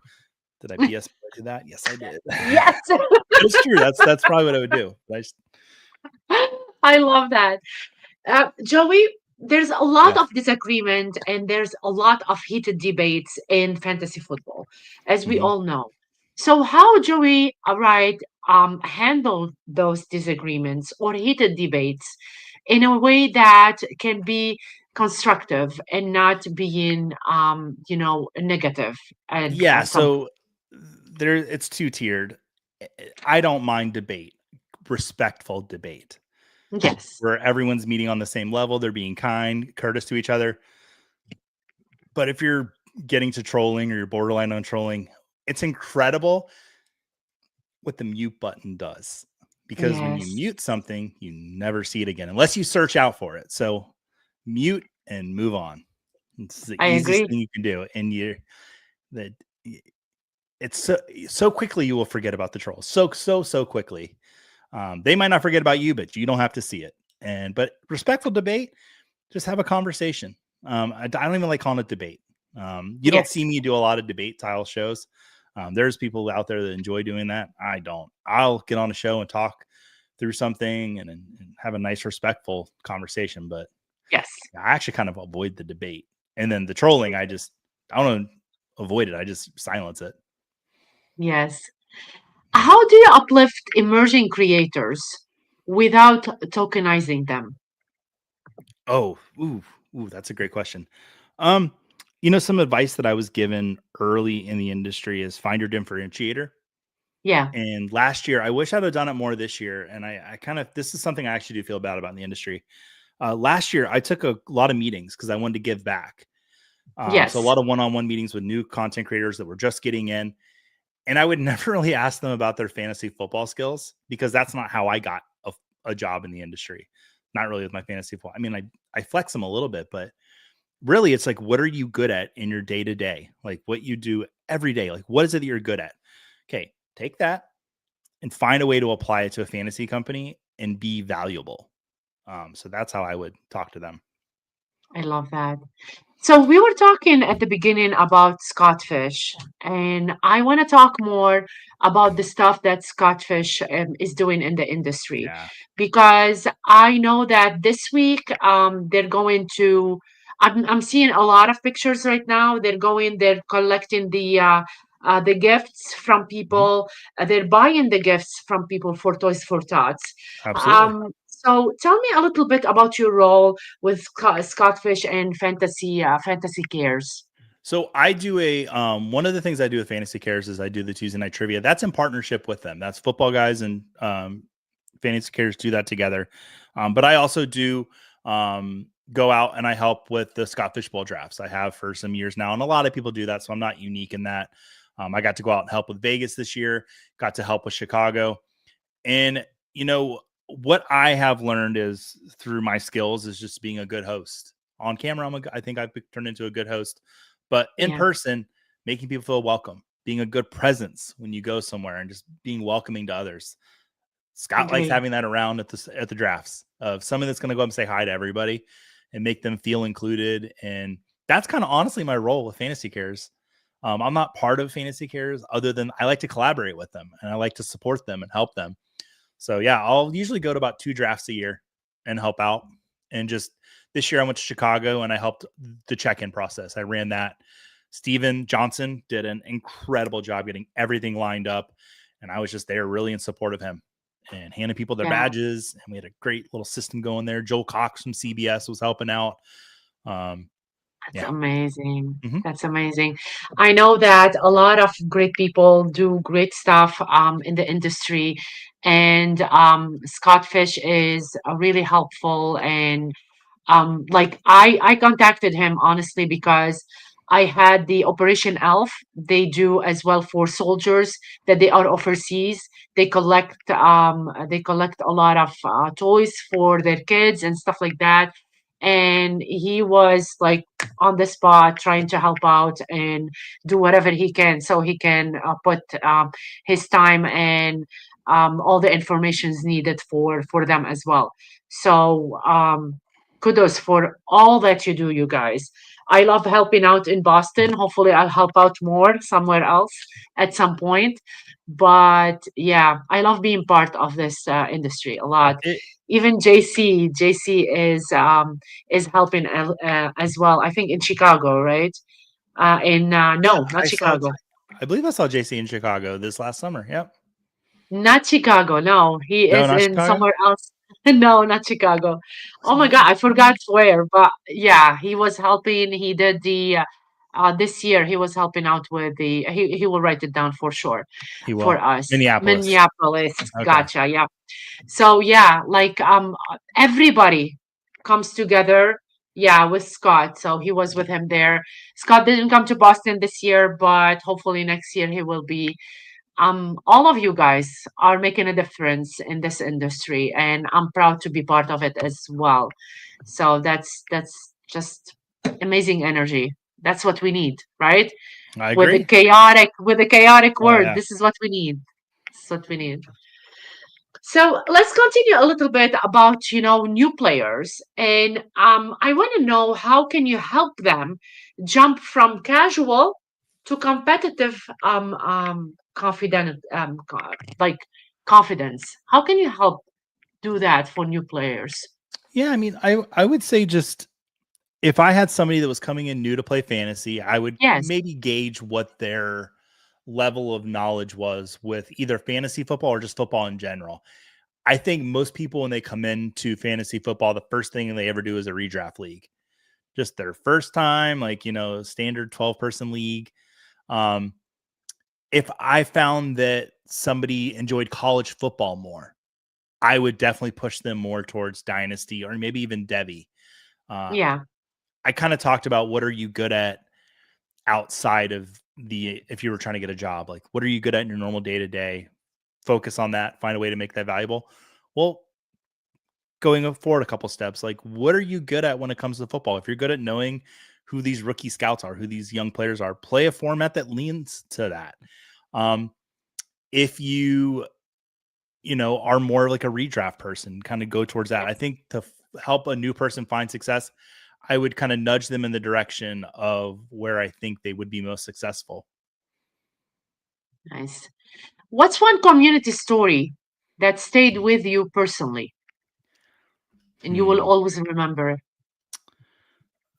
Did I BS to that? Yes, I did. yes. But it's true. That's probably what I would do. I love that. Joey, there's a lot Yeah. of disagreement and there's a lot of heated debates in fantasy football, as we Mhm. all know. So, how Joey Wright handle those disagreements or heated debates in a way that can be constructive and not being, negative Yeah, at some so there it's two-tiered. I don't mind debate, respectful debate, point? Yes, where everyone's meeting on the same level, they're being kind, courteous to each other. But if you're getting to trolling or you're borderline on trolling, it's incredible what the mute button does. Because when you yes, mute something, you never see it again unless you search out for it. So mute and move on. It's the I easiest agree. thing you can do. And you're that it's so quickly you will forget about the trolls. So quickly. They might not forget about you, but you don't have to see it. But respectful debate, just have a conversation. I don't even like calling it debate. You don't Yes, see me do a lot of debate style shows. There's people out there that enjoy doing that. I don't. I'll get on a show and talk through something and have a nice, respectful conversation. But yes, I actually kind of avoid the debate. And then the trolling, I don't avoid it. I just silence it. yes. Yeah. How do you uplift emerging creators without tokenizing them? Oh, that's a great question. Um, some advice that I was given early in the industry is find your differentiator. Yeah. And last year, I wish I'd have done it more this year. And I kind of, this is something I actually do feel bad about in the industry. Last year, I took a lot of meetings because I wanted to give back. So a Yes. lot of one-on-one meetings with new content creators that were just getting in. And I would never really ask them about their fantasy football skills because that's not how I got a job in the industry. Not really with my fantasy football. I mean, I flex them a little bit, but really it's like, what are you good at in your day to day? Like what you do every day? Like, what is it that you're good at? Okay, take that and find a way to apply it to a fantasy company and be valuable. So that's how I would talk to them. I love that. So we were talking at the beginning about Scotfish, and I want to talk more about the stuff that Scotfish is doing in the industry, Yeah, because I know that this week they're going to. I'm seeing a lot of pictures right now. They're collecting the gifts from mhm, people. They're buying the gifts from people for Toys for Tots. absolutely. So tell me a little bit about your role with Scotfish and Fantasy Cares. So I do a one of the things I do with Fantasy Cares is I do the Tuesday night trivia. That's in partnership with them. That's football guys and Fantasy Cares do that together. But I also do go out and I help with the Scott Fishbowl drafts. I have for some years now, and a lot of people do that, so I'm not unique in that. I got to go out and help with Vegas this year. Got to help with Chicago, and you know what I have learned is through my skills is just being a good host. On camera, I think I've turned into a good host, but in Yeah, person, making people feel welcome, being a good presence when you go somewhere, and just being welcoming to others. Scott likes agree. having that around at the drafts of somebody that's going to go up and say hi to everybody and make them feel included. And that's kind of honestly my role with Fantasy Cares. I'm not part of Fantasy Cares other than I like to collaborate with them and I like to support them and help them. So yeah, I'll usually go to about 2 drafts a year and help out. And just this year I went to Chicago and I helped the check-in process. I ran that. Steven Johnson did an incredible job getting everything lined up. And I was just there really in support of him and handing people their Yeah. badges. And we had a great little system going there. Joel Cox from CBS was helping out. Um, That's yeah. amazing. Mm-hmm. That's amazing. I know that a lot of great people do great stuff in the industry, and Scott is really helpful. And like I contacted him honestly because I had the Operation Elf. They do as well for soldiers that they are overseas. They collect a lot of toys for their kids and stuff like that. And he was like on the spot trying to help out and do whatever he can so he can put his time and all the informations needed for them as well. So kudos for all that you do, you guys. I love helping out in Boston. Hopefully, I'll help out more somewhere else at some point. But yeah, I love being part of this industry a lot. It, Even JC is helping as well. I think in Chicago, right? In yeah, no, not Chicago. I believe I saw JC in Chicago this last summer. Yep. Not Chicago. No, he No, is not in Chicago. somewhere else. No, not Chicago. Oh my Somewhere God, else. I forgot where. But yeah, he was helping. He did the this year. He was helping out with the. He will write it down for sure He for will. us. Minneapolis. Minneapolis. Okay. Gotcha. Yeah. So yeah, like everybody comes together. Yeah, with Scott. So he was with him there. Scott didn't come to Boston this year, but hopefully next year he will be. All of you guys are making a difference in this industry, and I'm proud to be part of it as well. So that's just amazing energy. That's what we need, right? I agree. With the chaotic Oh word, yeah. this is what we need. This is what we need. So let's continue a little bit about new players, and I want to know how can you help them jump from casual to competitive, confident, like confidence. How can you help do that for new players? Yeah, I mean, I would say just if I had somebody that was coming in new to play fantasy, I would Yes, maybe gauge what their level of knowledge was with either fantasy football or just football in general. I think most people when they come into fantasy football, the first thing they ever do is a redraft league. Just their first time, like, standard 12-person league. Um, if I found that somebody enjoyed college football more, I would definitely push them more towards Dynasty or maybe even Debbie. Uh, yeah, I kind of talked about what are you good at outside of if you were trying to get a job, like what are you good at in your normal day to day? Focus on that, find a way to make that valuable. Well, going forward a couple steps, like what are you good at when it comes to football? If you're good at knowing who these rookie scouts are, who these young players are, play a format that leans to that. Um, if you are more like a redraft person, kind of go towards that. I think to help a new person find success, I would kind of nudge them in the direction of where I think they would be most successful. Nice. What's one community story that stayed with you personally and you will Hmm. always remember?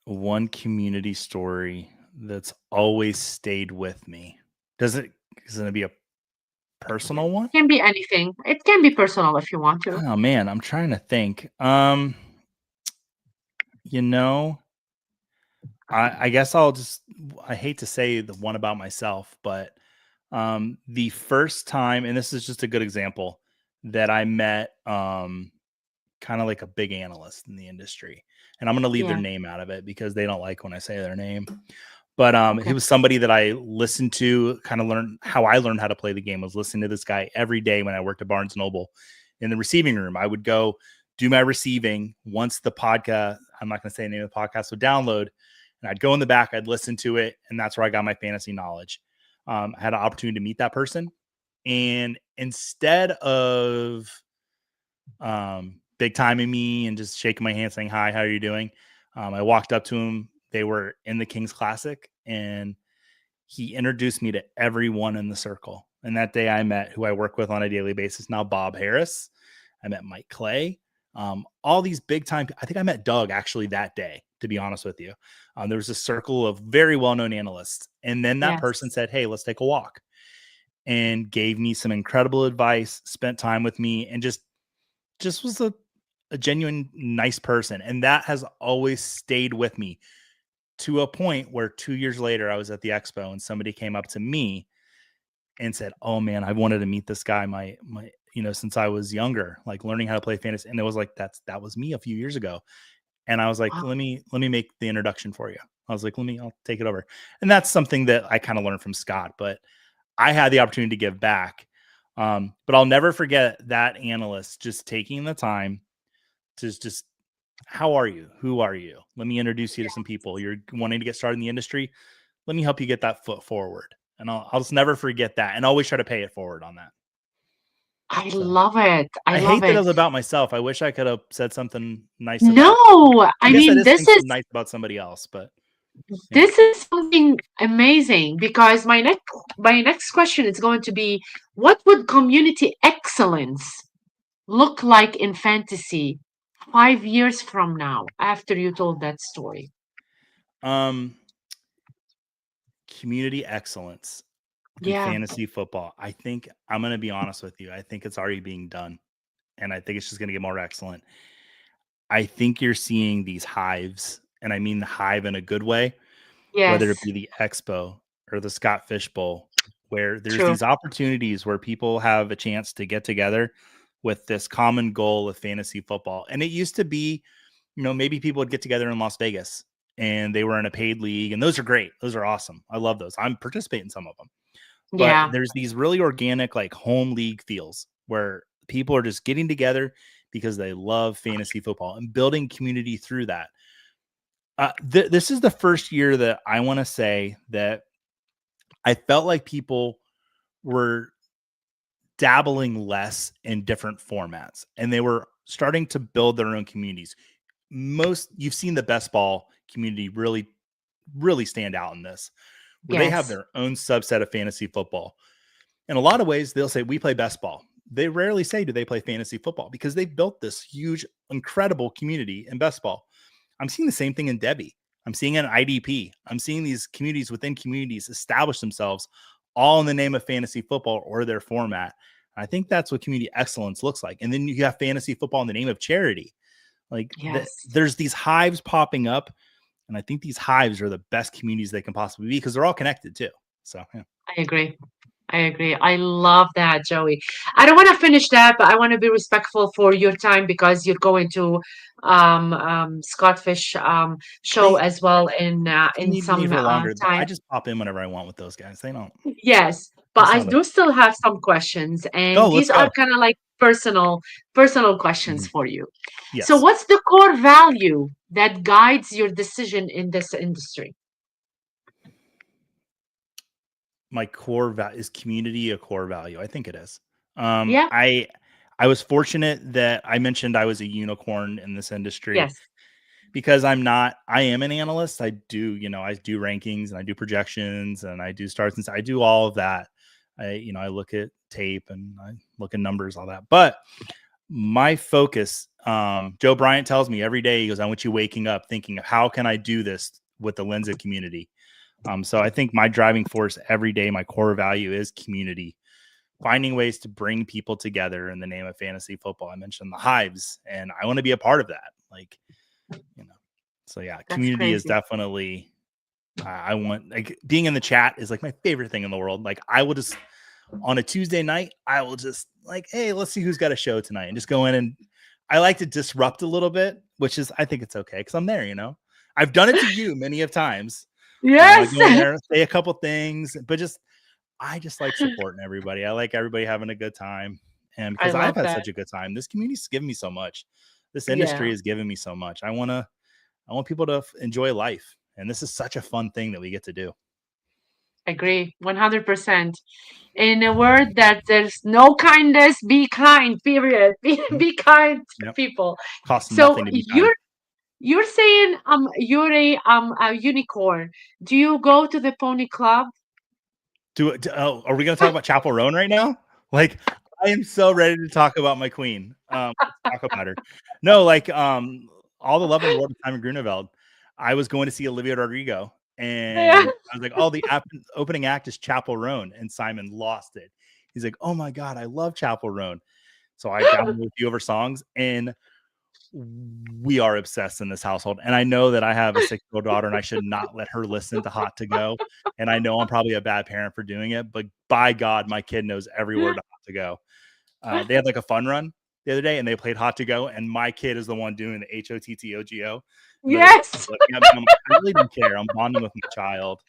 One community story that's always stayed with me. Is it be a personal one? Can be anything. It can be personal if you want to. Oh man, I'm trying to think. You know, I guess I hate to say the one about myself, but the first time, and this is just a good example, that I met kind of like a big analyst in the industry. And I'm going to leave their Yeah. name out of it because they don't like when I say their name. But he Okay. was somebody that I listened to, kind of learn how I learned how to play the game, was listening to this guy every day when I worked at Barnes Noble in the receiving room. I would go do my receiving once the podcast, I'm not going to say the name of the podcast, would download. And I'd go in the back, I'd listen to it. And that's where I got my fantasy knowledge. I had an opportunity to meet that person. And instead of big timing me and just shaking my hand saying, "Hi, how are you doing?" I walked up to him. They were in the King's Classic, and he introduced me to everyone in the circle. And that day I met who I work with on a daily basis now, Bob Harris. I met Mike Clay. All these big time. I think I met Doug actually that day, to be honest with you. There was a circle of very well known analysts. And then that person Yes. said, "Hey, let's take a walk," and gave me some incredible advice, spent time with me, and just was a genuine nice person. And that has always stayed with me to a point where 2 years later, I was at the expo and somebody came up to me and said, "Oh man, I wanted to meet this guy. Since I was younger, like learning how to play fantasy." And it was like, that was me a few years ago. And I was like, Wow. let me make the introduction for you. I was like, I'll take it over. And that's something that I kind of learned from Scott, but I had the opportunity to give back. But I'll never forget that analyst just taking the time to just, how are you? Who are you? Let me introduce you to some people. You're wanting to get started in the industry. Let me help you get that foot forward. And I'll just never forget that and always try to pay it forward on that. I So love it. I I love hate that it it. was about myself. I wish I could have said something nice about, No, I I guess that mean is saying this is something nice about somebody else, but yeah. this is something amazing because my next question is going to be, what would community excellence look like in fantasy 5 years from now after you told that story? Um, Community excellence in Yeah. fantasy football. I think I'm going to be honest with you. I think it's already being done, and I think it's just going to get more excellent. I think you're seeing these hives, and I mean the hive in a good way, whether it Yes. be the Expo or the Scott Fish Bowl, where there's True. these opportunities where people have a chance to get together with this common goal of fantasy football. And it used to be, maybe people would get together in Las Vegas and they were in a paid league, and those are great. Those are awesome. I love those. I'm participating in some of them. But Yeah. there's these really organic, like home league feels where people are just getting together because they love fantasy football and building community through that. This is the first year that I want to say that I felt like people were dabbling less in different formats and they were starting to build their own communities. You've seen the best ball community really, really stand out in this, where they have Yes. their own subset of fantasy football. In a lot of ways, they'll say, "We play best ball." They rarely say, "Do they play fantasy football?" because they've built this huge, incredible community in best ball. I'm seeing the same thing in Debbie. I'm seeing it in IDP. I'm seeing these communities within communities establish themselves all in the name of fantasy football or their format. I think that's what community excellence looks like. And then you have fantasy football in the name of charity. Yes. There's these hives popping up, and I think these hives are the best communities they can possibly be because they're all connected too. So yeah. I agree. I agree. I love that, Joey. I don't want to finish that, but I want to be respectful for your time because you're going to Scottfish show They as well If you in need me some for longer, I time. just pop in whenever I want with those guys. They don't. Yes, but It's I not a do still have some questions, and go. these Let's are go. kind of like personal questions Mhm. for you. So, Yes, what's the core value that guides your decision in this industry? my core value is community. A core value, I think it is. Yeah. I was fortunate that I mentioned I was a unicorn in this industry Yes. because I am an analyst. I do rankings and I do projections and I do starts and I do all of that. I look at tape and I look at numbers, all that. But my focus, Joe Bryant tells me every day, he goes, I want you waking up thinking, how can I do this with the lens of community? So I think my driving force every day, my core value is community, finding ways to bring people together in the name of fantasy football. I mentioned the hives, and I want to be a part of that. So yeah, That's community is crazy. definitely, I want, like, being in the chat is like my favorite thing in the world. Like, I will just, on a Tuesday night, I will just like, hey, let's see who's got a show tonight, and just go in, and I like to disrupt a little bit, which is, I think it's okay because I'm there. I've done it to you many of times. I Yes. go in there, say a couple things, but I just like supporting everybody. I like everybody having a good time, and I because I've love had that. such a good time, this community's given me so much. This industry Yeah, has given me so much. I want people to enjoy life, and this is such a fun thing that we get to do. agree 100%. In a word that there's no kindness, be kind, period. Be kind to Yep. people. Costs So nothing to be kind. you're saying you're a unicorn. Do you go to the pony club? Oh, are we going to talk about Chapel Roan right now? Like, I am so ready to talk about my queen. Let's talk about her. No, like, all the love in the world of Simon Grunewald. I was going to see Olivia Rodrigo, Yeah. and I was like, "Oh, the opening act is Chapel Roan," and Simon lost it. He's like, "Oh my god, I love Chapel Roan." So I downloaded a few of her songs, and we are obsessed in this household. And I know that I have a 6-year-old daughter and I should not let her listen to Hot to Go. And I know I'm probably a bad parent for doing it, but by God, my kid knows every word of Hot to Go. They had like a fun run the other day and they played Hot to Go. And my kid is the one doing the HOTTOGO. And the other Yes. looking at me, I'm like, I really don't care. I'm bonding with my child.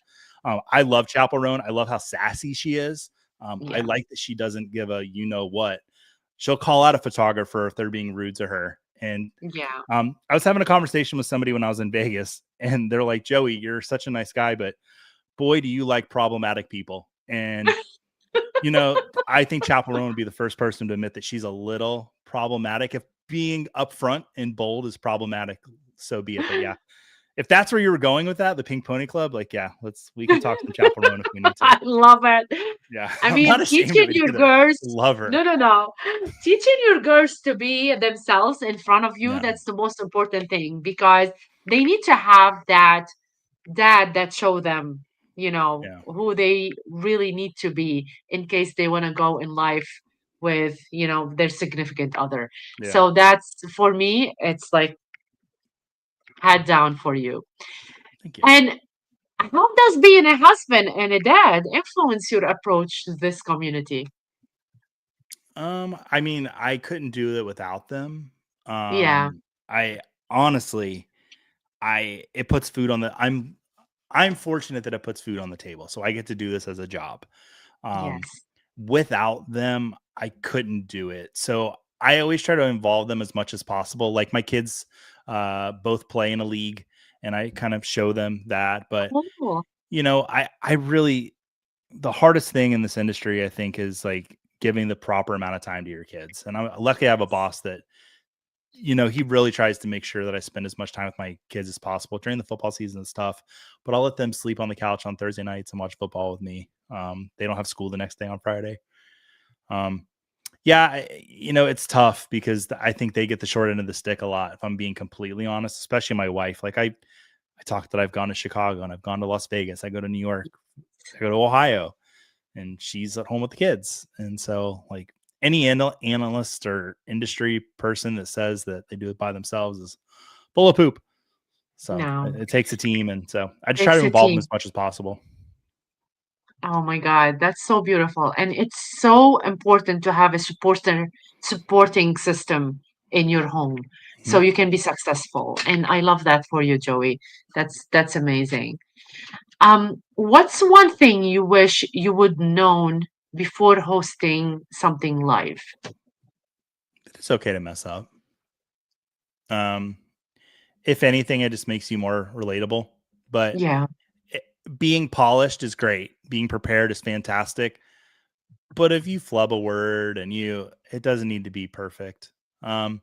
I love Chapel Roan. I love how sassy she is. I Yeah. like that she doesn't give a what. She'll call out a photographer if they're being rude to her. And Yeah. I was having a conversation with somebody when I was in Vegas, and they're like, Joey, you're such a nice guy, but boy, do you like problematic people. And, I think Chapel Roan would be the first person to admit that she's a little problematic. If being upfront and bold is problematic, so be it. But yeah, if that's where you were going with that, the Pink Pony Club, like, yeah, we can talk some Chapel Roan if we need to. I love it. Yeah, I I'm not mean, ashamed teaching of it your either. girls, Love her. no, no, no. Teaching your girls to be themselves in front of you, Yeah, that's the most important thing because they need to have that dad that show them, yeah, who they really need to be in case they want to go in life with, their significant other. yeah. So that's for me, it's like head down for you. Thank you. And how does being a husband and a dad influence your approach to this community? I mean, I couldn't do it without them. Yeah. I honestly, it puts food on the I'm fortunate that it puts food on the table. So I get to do this as a job. Um, Yes. Without them, I couldn't do it. So I always try to involve them as much as possible. Like my kids both play in a league and I kind of show them that. But Cool. I really, the hardest thing in this industry, I think, is like giving the proper amount of time to your kids. And I'm lucky I have a boss that, he really tries to make sure that I spend as much time with my kids as possible during the football season and stuff. But I'll let them sleep on the couch on Thursday nights and watch football with me. They don't have school the next day on Friday. Um, yeah, it's tough because I think they get the short end of the stick a lot. If I'm being completely honest, especially my wife. Like I talked that I've gone to Chicago and I've gone to Las Vegas. I go to New York. I go to Ohio. And she's at home with the kids. And so, like, any analyst or industry person that says that they do it by themselves is full of poop. So No, it takes a team. And so I just try to it's a involve them team. as much as possible. Oh my God, that's so beautiful. And it's so important to have a supporting system in your home so Yep. you can be successful. And I love that for you, Joey. That's amazing. What's one thing you wish you would known before hosting something live? It's okay to mess up. Um, if anything, it just makes you more relatable. But Yeah. it, being polished is great. Being prepared is fantastic. But if you flub a word and it doesn't need to be perfect. Um,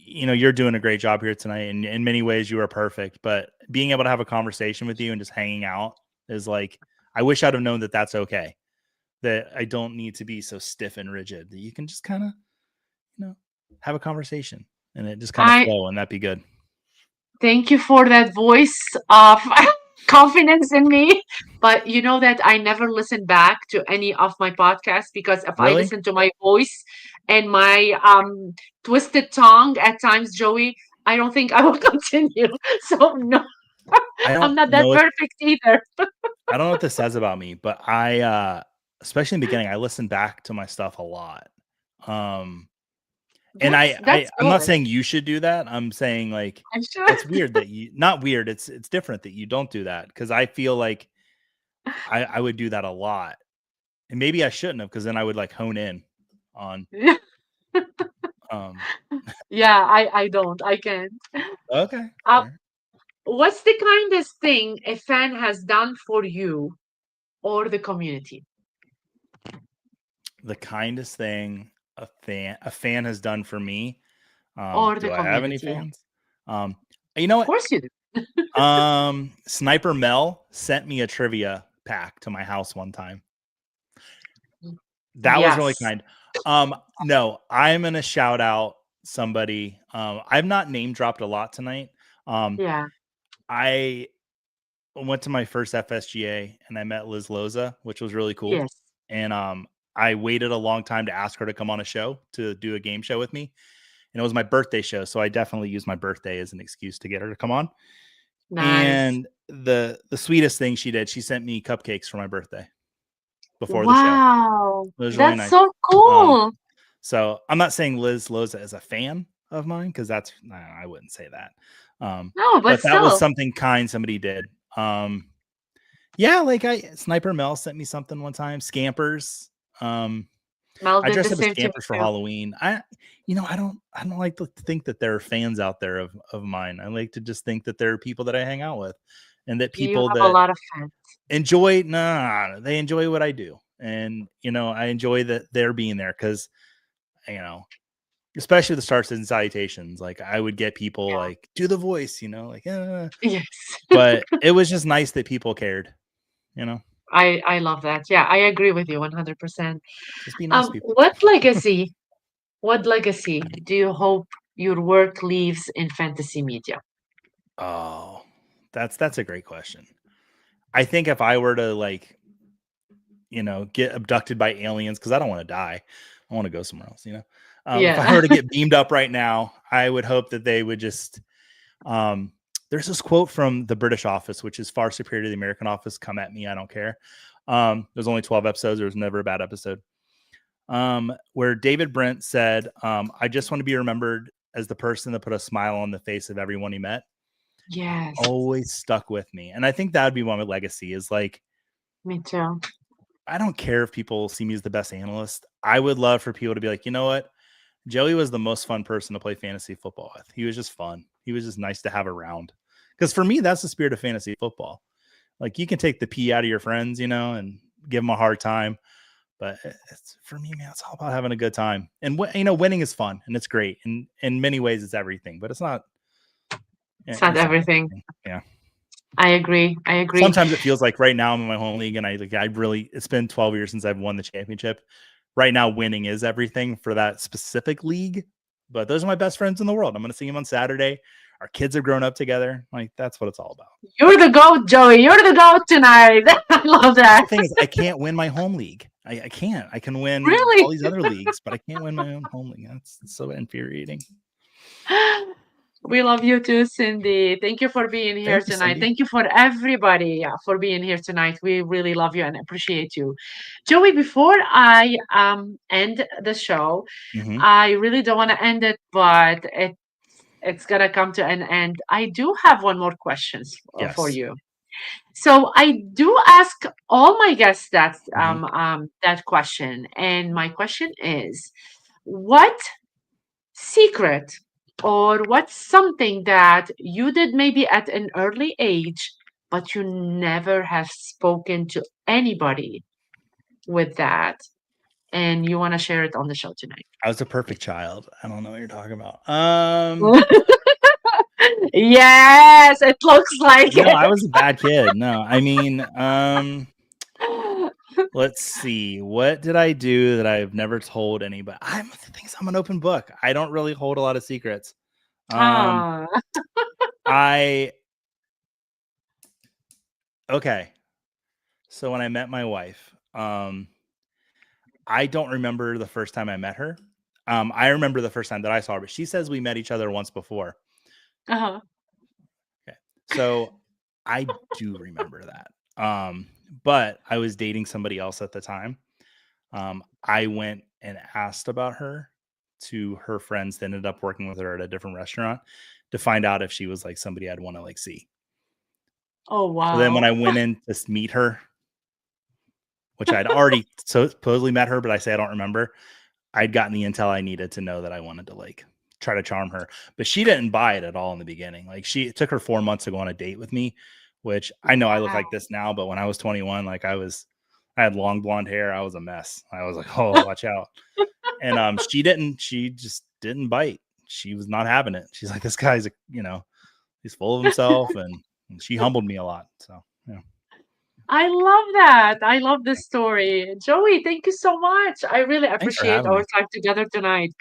you're doing a great job here tonight, and in many ways you are perfect, but being able to have a conversation with you and just hanging out is like, I wish I'd have known that that's okay, that I don't need to be so stiff and rigid, that you can just kind of, have a conversation and it just kind of I flow, and that'd be good. thank you for that voice of confidence in me. But you know that I never listen back to any of my podcasts because if I Really? listen to my voice and my twisted tongue at times, Joey, I don't think I will continue. So no, I I'm don't not that know what perfect either. I don't know what this says about me, but especially in the beginning, I listen back to my stuff a lot. Um, and That's I'm not good. saying you should do that. I'm saying like I'm sure. it's weird that not weird. It's different that you don't do that, because I feel like I would do that a lot, and maybe I shouldn't have, because then I would like hone in on. Um, Yeah, I don't. I can't. okay, Uh, fair. what's the kindest thing a fan has done for you or the community? The kindest thing a fan has done for me. Or the Do I have any community, yeah. fans? Um, you know Of what? course you do. Sniper Mel sent me a trivia pack to my house one time. That was really Yes. kind. No, I'm gonna shout out somebody. I've not name dropped a lot tonight. Um, Yeah. I went to my first FSGA and I met Liz Loza, which was really cool. Yes. And I waited a long time to ask her to come on a show to do a game show with me. And it was my birthday show, so I definitely used my birthday as an excuse to get her to come on. Nice. And the sweetest thing she did, she sent me cupcakes for my birthday before the show. Wow. It was really That's nice. so Um, cool. so I'm not saying Liz Loza is a fan of mine, because I wouldn't say that. No, but But that was still, something kind somebody did. Yeah, like Sniper Mel sent me something one time. Scampers. Um, Mel I did the dressed up as same to me Scampers for too. Halloween. I don't like to think that there are fans out there of mine. I like to just think that there are people that I hang out with, and that You people have a that lot of fans. enjoy. Nah, they enjoy what I do, and I enjoy that they're being there, because you know, especially the starts and salutations. Like, I would get people like do the voice, like, Yes. but it was just nice that people cared. You know, I love that. Yeah, I agree with you 100%. just be nice to people. What legacy do you hope your work leaves in fantasy media? Oh, that's a great question. I think if I were to like, get abducted by aliens, because I don't want to die. I want to go somewhere else. If I Yeah. were to get beamed up right now, I would hope that they would just. There's this quote from the British Office, which is far superior to the American Office. Come at me, I don't care. There's only 12 episodes. There was never a bad episode. Where David Brent said, "I just want to be remembered as the person that put a smile on the face of everyone he met." That Yes, always stuck with me, and I think that would be one of my legacy. Is like, me too. I don't care if people see me as the best analyst. I would love for people to be like, you know what? Joey was the most fun person to play fantasy football with. He was just fun. He was just nice to have around. Because for me, that's the spirit of fantasy football. Like, you can take the pee out of your friends, and give them a hard time. But it's, for me, man, it's all about having a good time. And winning is fun and it's great. And in many ways, it's everything. But it's not. It's not It's not everything. everything. Yeah. I agree. I agree. Sometimes it feels like right now I'm in my home league, and it's been 12 years since I've won the championship. Right now, winning is everything for that specific league. But those are my best friends in the world. I'm going to see them on Saturday. Our kids have grown up together. Like, that's what it's all about. You're the GOAT, Joey. You're the GOAT tonight. I love that. The thing is, I can't win my home league. I can't. I can win all Really? these other leagues, but I can't win my own home league. That's so infuriating. We love you too, Cindy. Thank you for being here Thank you, tonight. Cindy. Thank you for everybody for being here tonight. We really love you and appreciate you. Joey, before I end the show, Mm-hmm. I really don't want to end it, but it's gonna come to an end. I do have one more questions for Yes. you. So I do ask all my guests Mm-hmm. that question, and my question is, what secret or what's something that you did maybe at an early age, but you never have spoken to anybody with that? and you want to share it on the show tonight. I was a perfect child. I don't know what you're talking about. Yes, it looks like No, I it. was a bad kid. No, I mean, let's see. What did I do that I've never told anybody? The thing is, I'm an open book. I don't really hold a lot of secrets. Um, Ah, I okay. So when I met my wife, I don't remember the first time I met her. I remember the first time that I saw her, but she says we met each other once before. uh-huh. Okay. So I do remember that. But I was dating somebody else at the time. I went and asked about her to her friends that ended up working with her at a different restaurant to find out if she was like somebody I'd want to like see. Oh, So then when wow. I went in to meet her, which I'd already supposedly met her, but I say I don't remember, I'd gotten the intel I needed to know that I wanted to like try to charm her. But she didn't buy it at all in the beginning. Like it took her 4 months to go on a date with me, which I know I look like this now, but when I was 21, like I had long blonde hair. I was a mess. I was like, oh, watch out. And she just didn't bite. She was not having it. She's like, this guy's he's full of himself, and she humbled me a lot. So yeah. I love that. I love this story. Joey, thank you so much. I really Thanks for appreciate having our me. time together tonight.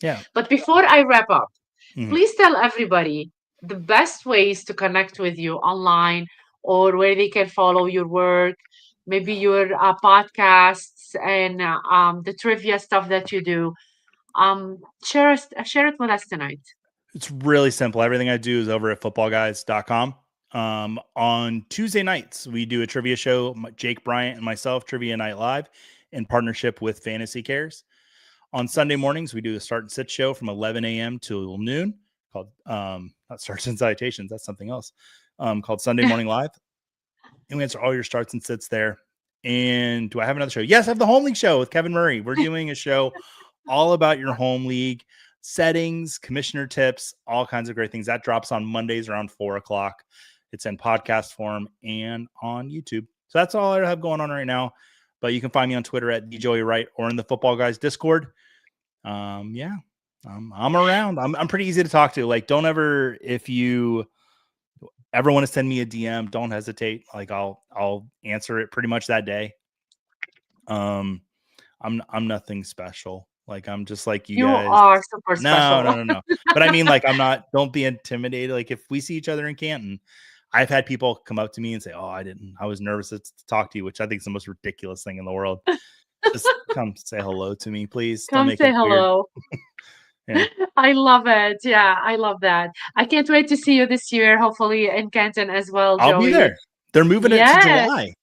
Yeah. But before I wrap up, Mhm. please tell everybody the best ways to connect with you online or where they can follow your work, maybe your podcasts and the trivia stuff that you do. Share it with us tonight. It's really simple. Everything I do is over at footballguys.com. On Tuesday nights, we do a trivia show, Jake Bryant and myself, Trivia Night Live, in partnership with Fantasy Cares. On Sunday mornings, we do a start and sit show from 11 a.m. till noon called not Starts and Citations, that's something else, called Sunday Morning Live. And we answer all your starts and sits there. And do I have another show? Yes, I have the Home League show with Kevin Murray. We're doing a show all about your home league settings, commissioner tips, all kinds of great things. That drops on Mondays around 4 o'clock. It's in podcast form and on YouTube. So that's all I have going on right now. But you can find me on Twitter at DJoeyWright or in the Football Guys Discord. Yeah, I'm around. I'm pretty easy to talk to. Like, don't ever, if you ever want to send me a DM, don't hesitate. Like, I'll answer it pretty much that day. I'm nothing special. Like, I'm just like you You guys. are super No, special. no, no, no. But I mean, like, don't be intimidated. Like, if we see each other in Canton, I've had people come up to me and say, oh, I was nervous to talk to you, which I think is the most ridiculous thing in the world. Just come say hello to me, please. Don't Come make say it weird. hello. Yeah. I love it. Yeah, I love that. I can't wait to see you this year, hopefully in Canton as well, I'll be Joey. there. They're moving it to Yes. July.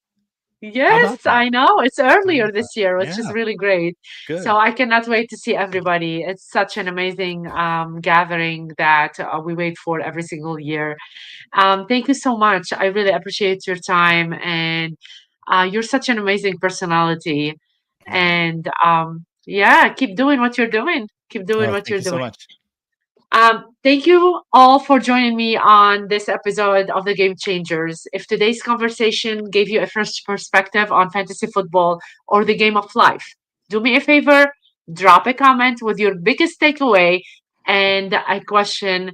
How Yes, about that? I know. It's How earlier about that? this year, which is Yeah, really great. So good. I cannot wait to see everybody. It's such an amazing gathering that we wait for every single year. Thank you so much. I really appreciate your time, and you're such an amazing personality. Yeah. And yeah, keep doing what you're doing. Keep doing Oh, what thank you're you so doing. much. Thank you all for joining me on this episode of the Game Changers. If today's conversation gave you a fresh perspective on fantasy football or the game of life, do me a favor, drop a comment with your biggest takeaway and a question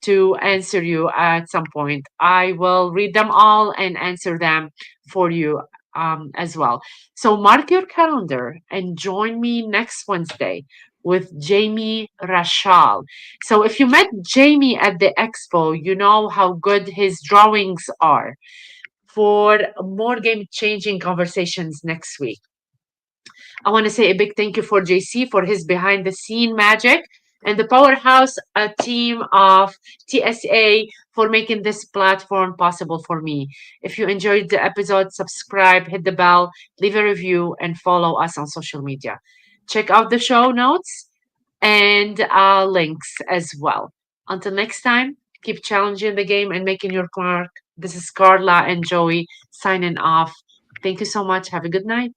to answer you at some point. I will read them all and answer them for you as well. So mark your calendar and join me next Wednesday with Jamie Rashal. So if you met Jamie at the expo, you know how good his drawings are for more game changing conversations next week. I want to say a big thank you for JC for his behind the scene magic and the powerhouse team of TSA for making this platform possible for me. If you enjoyed the episode, subscribe, hit the bell, leave a review, and follow us on social media. Check out the show notes and links as well. Until next time, keep challenging the game and making your mark. This is Carla and Joey signing off. Thank you so much. Have a good night.